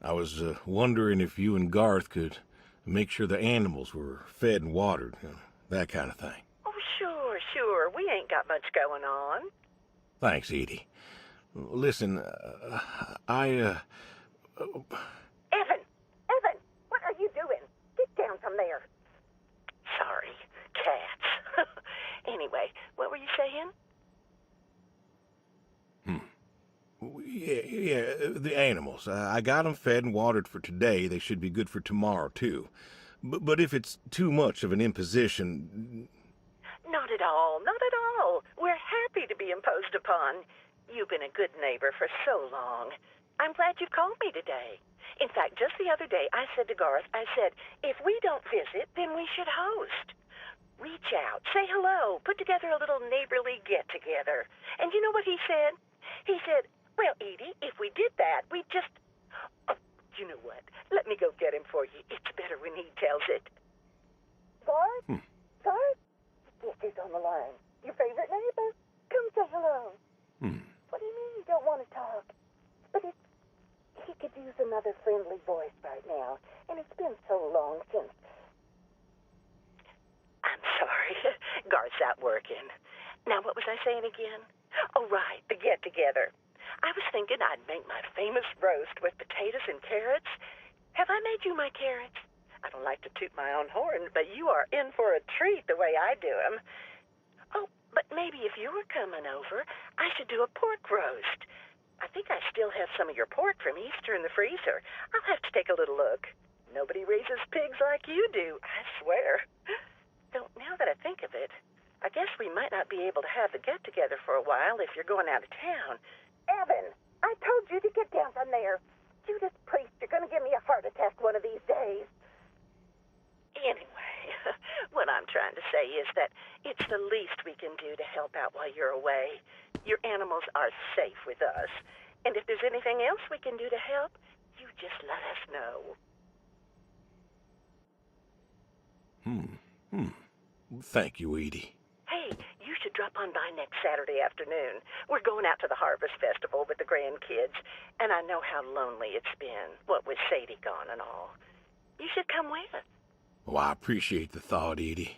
I was wondering if you and Garth could make sure the animals were fed and watered, you know, that kind of thing. Oh, sure. We ain't got much going on. Thanks, Edie. Listen, Evan, what are you doing? Get down from there. Sorry, cats. Anyway, what were you saying? Yeah, the animals. I got them fed and watered for today. They should be good for tomorrow, too. But if it's too much of an imposition... Not at all. We're happy to be imposed upon. You've been a good neighbor for so long. I'm glad you called me today. In fact, just the other day, I said to Garth, I said, if we don't visit, then we should host. Reach out, say hello, put together a little neighborly get-together. And you know what he said? He said, well, Edie, if we did that, we'd just... Oh, you know what? Let me go get him for you. It's better when he tells it. Garth? Garth? Yes, he's on the line. Your favorite neighbor? Come say hello. What do you mean you don't want to talk? But he could use another friendly voice right now, and it's been so long since... I'm sorry. Garth's out working. Now, what was I saying again? Oh, right, the get-together. I was thinking I'd make my famous roast with potatoes and carrots. Have I made you my carrots? I don't like to toot my own horn, but you are in for a treat the way I do them. Oh, but maybe if you were coming over, I should do a pork roast. I think I still have some of your pork from Easter in the freezer. I'll have to take a little look. Nobody raises pigs like you do, I swear. Though now that I think of it, I guess we might not be able to have the get-together for a while if you're going out of town. Evan, I told you to get down from there. Judas Priest, you're going to give me a heart attack one of these days. Anyway, what I'm trying to say is that it's the least we can do to help out while you're away. Your animals are safe with us. And if there's anything else we can do to help, you just let us know. Thank you, Edie. Hey, you should drop on by next Saturday afternoon. We're going out to the Harvest Festival with the grandkids, and I know how lonely it's been, what with Sadie gone and all. You should come with. Well, I appreciate the thought, Edie.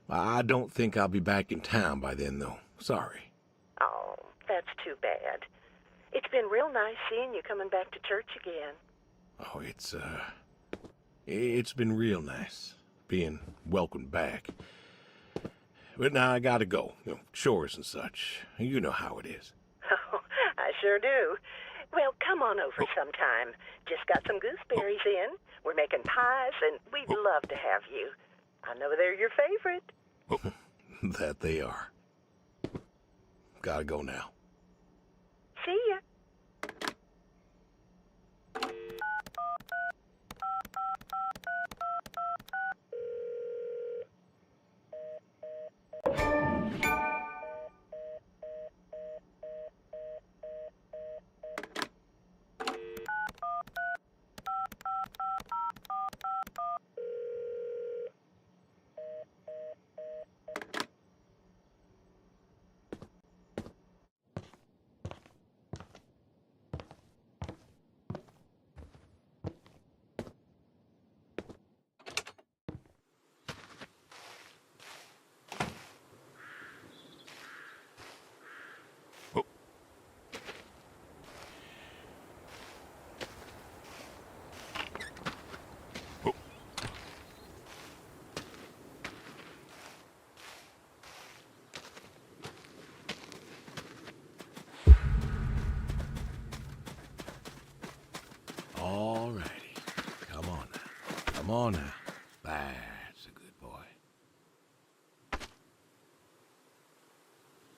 I don't think I'll be back in town by then, though. Sorry. Oh, that's too bad. It's been real nice seeing you coming back to church again. Oh, it's been real nice being welcomed back. But now I gotta go. Chores and such. You know how it is. Oh, I sure do. Well, come on over sometime. Just got some gooseberries in. We're making pies, and we'd love to have you. I know they're your favorite. That they are. Gotta go now. See ya. All righty. Come on now. Come on now. That's a good boy.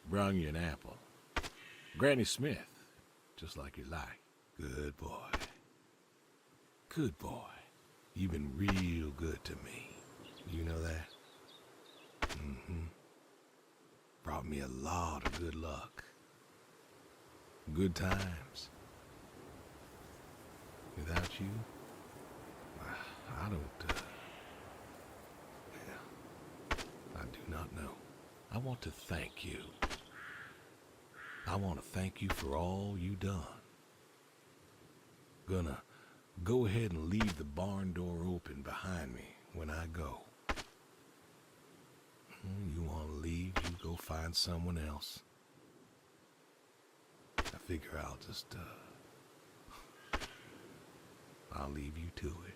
Brung you an apple. Granny Smith, just like you like. Good boy. Good boy. You've been real good to me. You know that? Brought me a lot of good luck. Good times. Without you, I don't, I do not know. I want to thank you. I want to thank you for all you done. Gonna go ahead and leave the barn door open behind me when I go. You want to leave, you go find someone else. I figure I'll just, I'll leave you to it.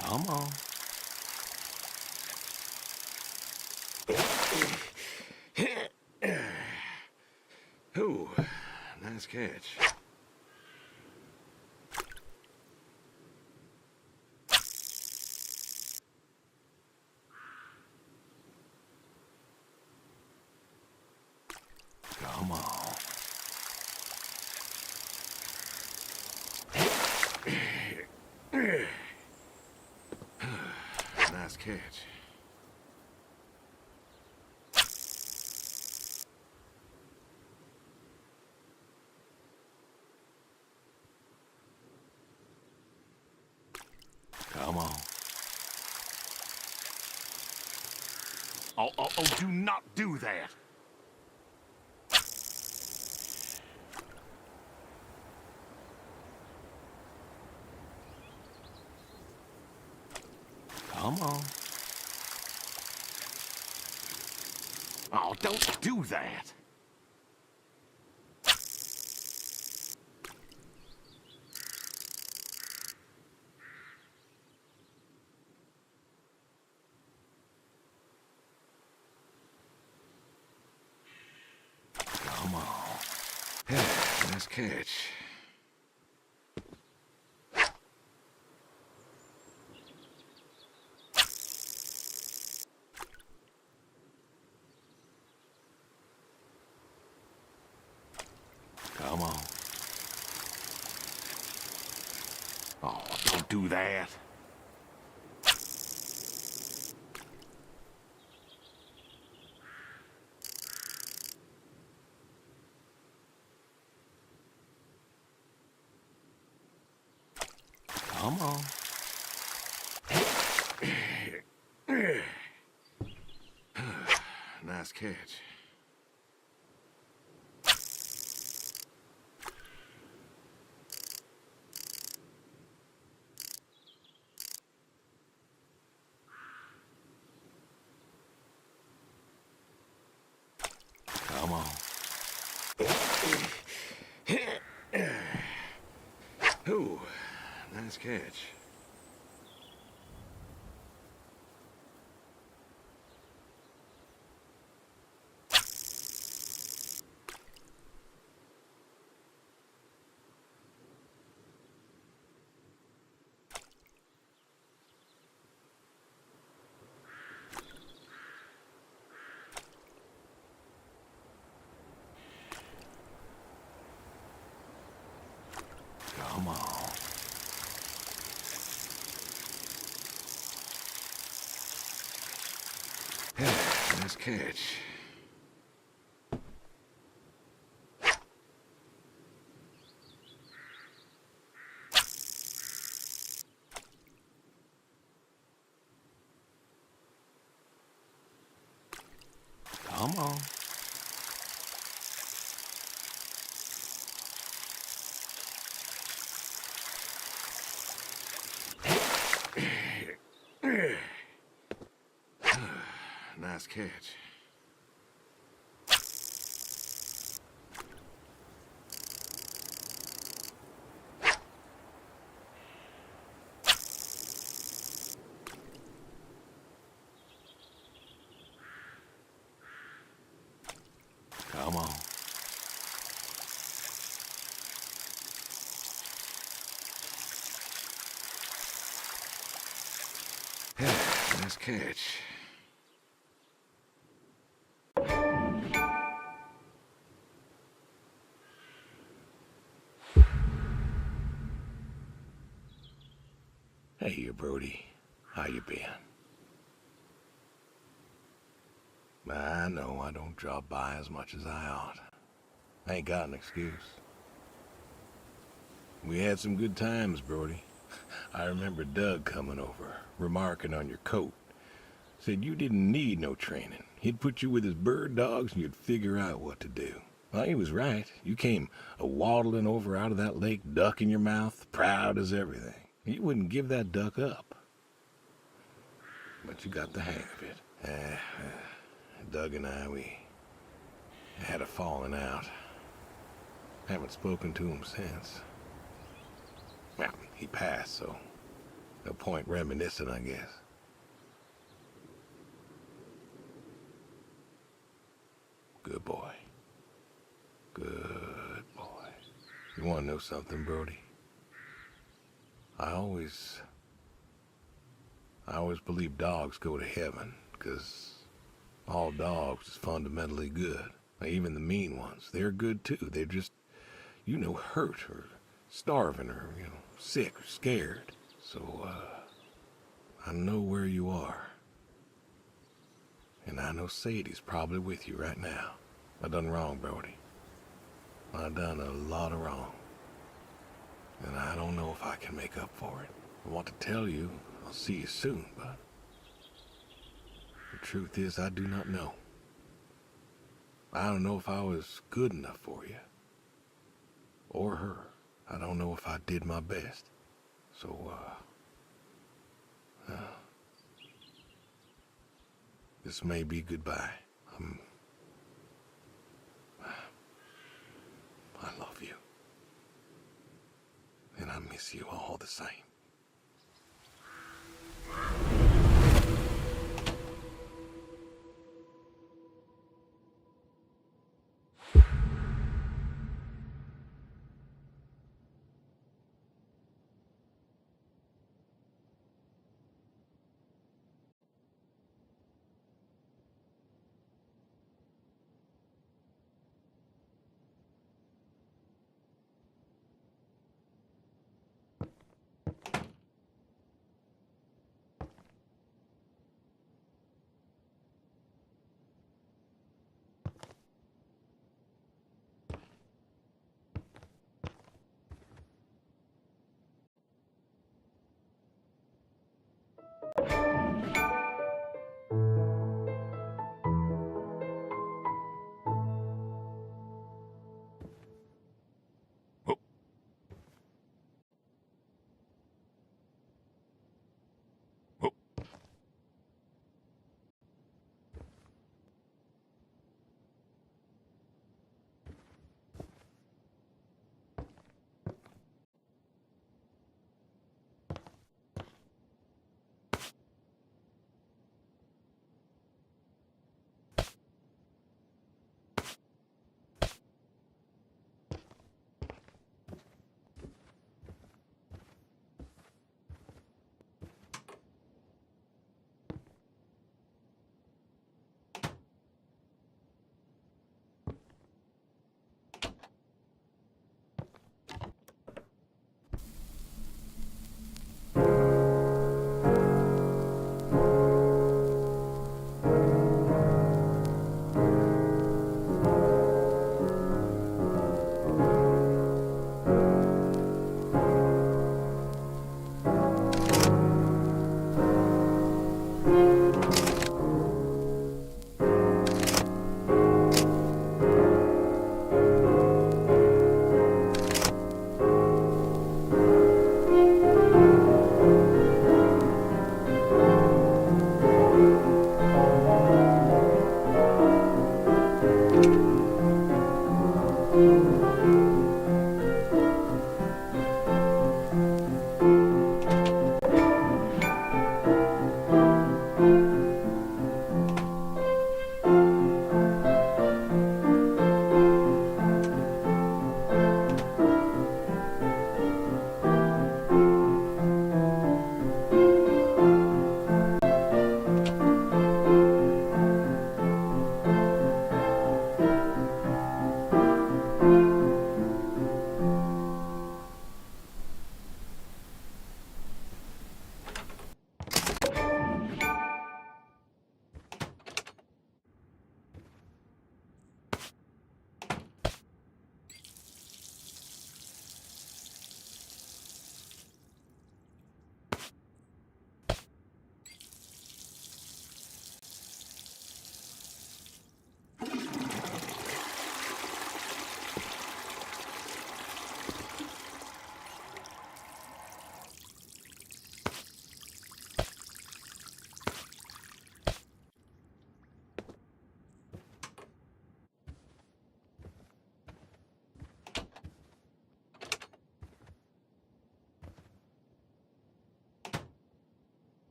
Come on. Ooh, nice catch. Nice catch. Come on. Oh, do not do that. Come on. Oh, don't do that. Come on. Nice catch. Come on. Oh, don't do that. Come on. Nice catch. Come on. Ooh, nice catch. Come on. Nice catch. Come on. Nice catch. Come on. Nice catch. Hey, you Brody. How you been? I know I don't drop by as much as I ought. I ain't got an excuse. We had some good times, Brody. I remember Doug coming over, remarking on your coat. Said you didn't need no training. He'd put you with his bird dogs and you'd figure out what to do. Well, he was right. You came a-waddling over out of that lake, duck in your mouth, proud as everything. You wouldn't give that duck up. But you got the hang of it. Doug and I, we had a falling out. Haven't spoken to him since. Well, he passed, so no point reminiscing, I guess. Good boy. Good boy. You want to know something, Brody? I always believe dogs go to heaven, 'cause all dogs is fundamentally good. Even the mean ones, they're good too. They're just, hurt or starving or, sick or scared. So, I know where you are. And I know Sadie's probably with you right now. I done wrong, Brody. I done a lot of wrong. And I don't know if I can make up for it. I want to tell you I'll see you soon, but the truth is I do not know. I don't know if I was good enough for you. Or her. I don't know if I did my best. So, this may be goodbye. I love you. And I miss you all the same.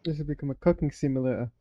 This has become a cooking simulator.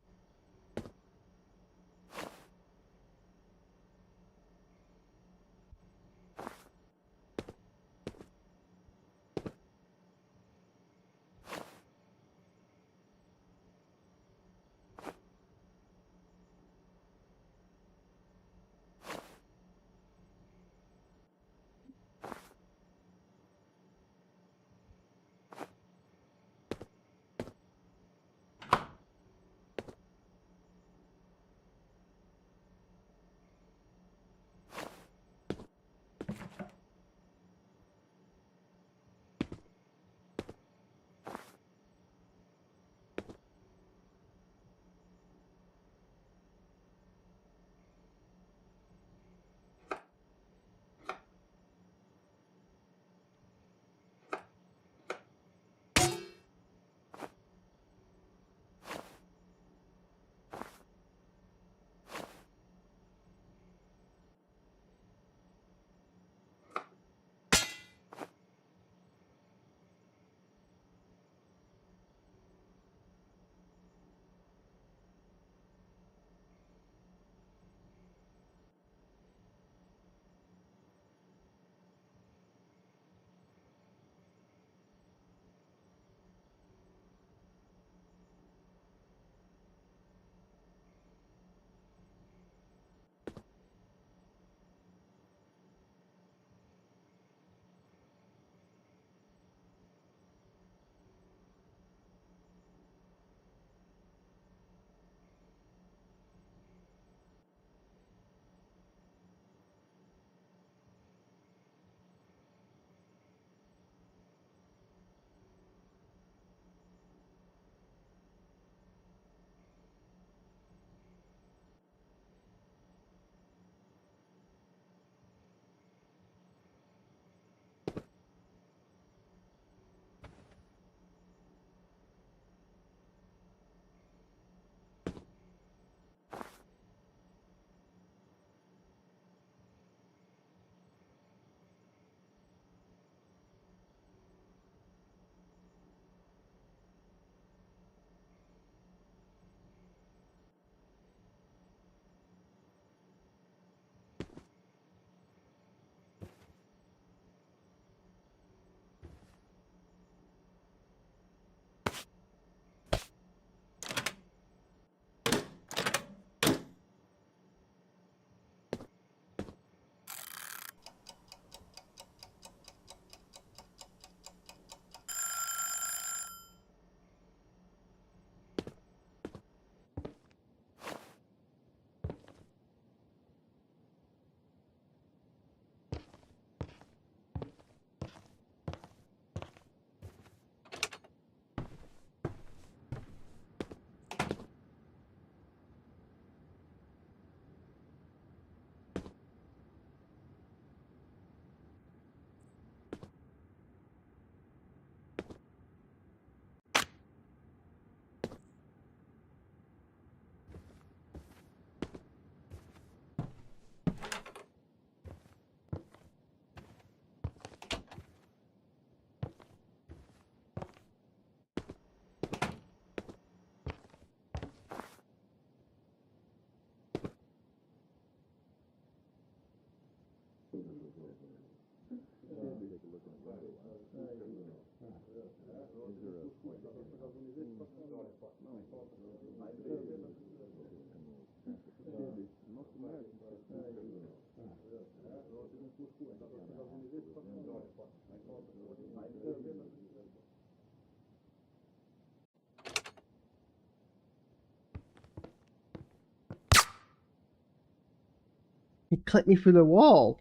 He clipped me through the wall.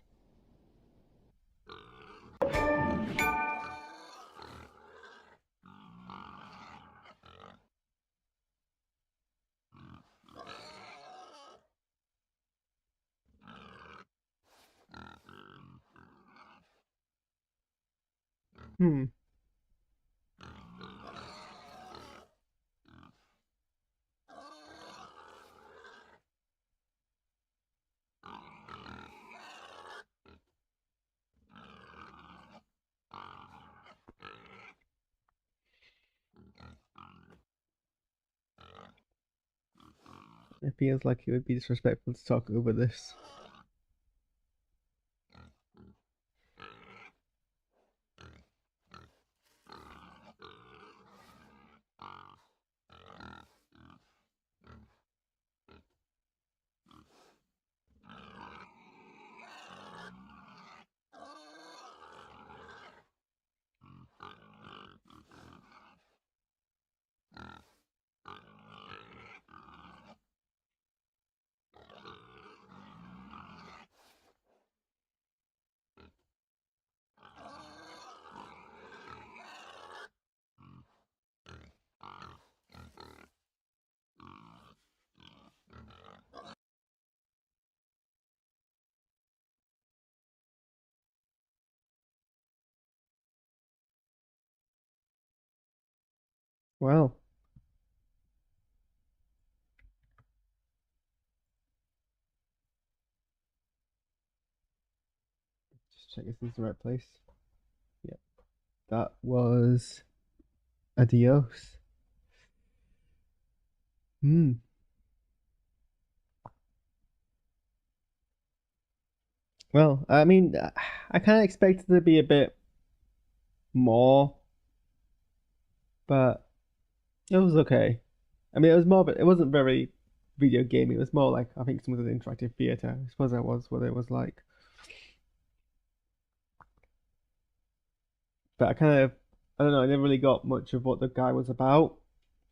Hmm. It feels like it would be disrespectful to talk over this. Well, just check if this is the right place. Yeah, that was Adios. Hmm. Well, I mean, I kind of expected it to be a bit more, but it was okay. I mean, it was more, but it wasn't very video gaming. It was more like, I think, some of the interactive theater. I suppose that was what it was like. But I don't know, I never really got much of what the guy was about,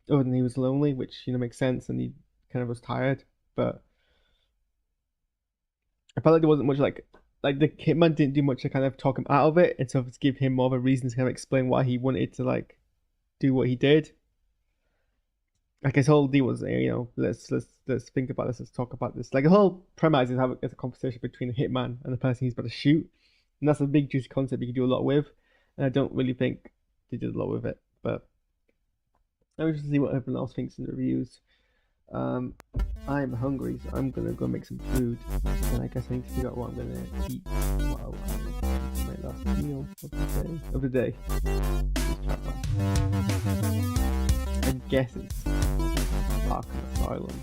other than he was lonely, which, makes sense, and he kind of was tired. But I felt like there wasn't much like the hitman didn't do much to kind of talk him out of it, and so to give him more of a reason to kind of explain why he wanted to do what he did. Like his whole deal was, let's think about this, let's talk about this. Like the whole premise is how it's a conversation between the hitman and the person he's about to shoot, and that's a big juicy concept you can do a lot with. And I don't really think they did a lot with it, but I'm just to see what everyone else thinks in the reviews. I'm hungry, so I'm gonna go make some food, and I guess I need to figure out what I'm gonna eat while I my last meal of the day. I guess it's Arkham Asylum.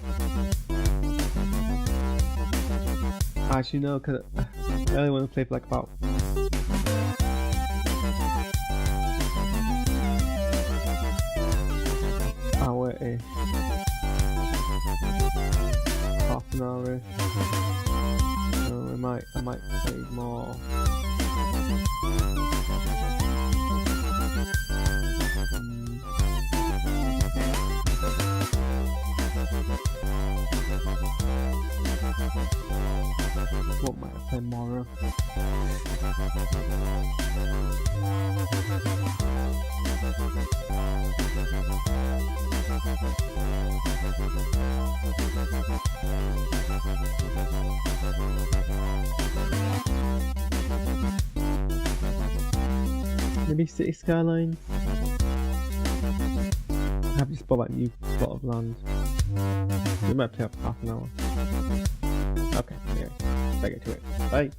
Actually, no, because I only want to play for like about hour-ish. Half an hour-ish. So I might play more. What might I play more of? Maybe City Skylines? I have just bought that new plot of land. We might play up half an hour. Okay, anyway, better get to it. Bye.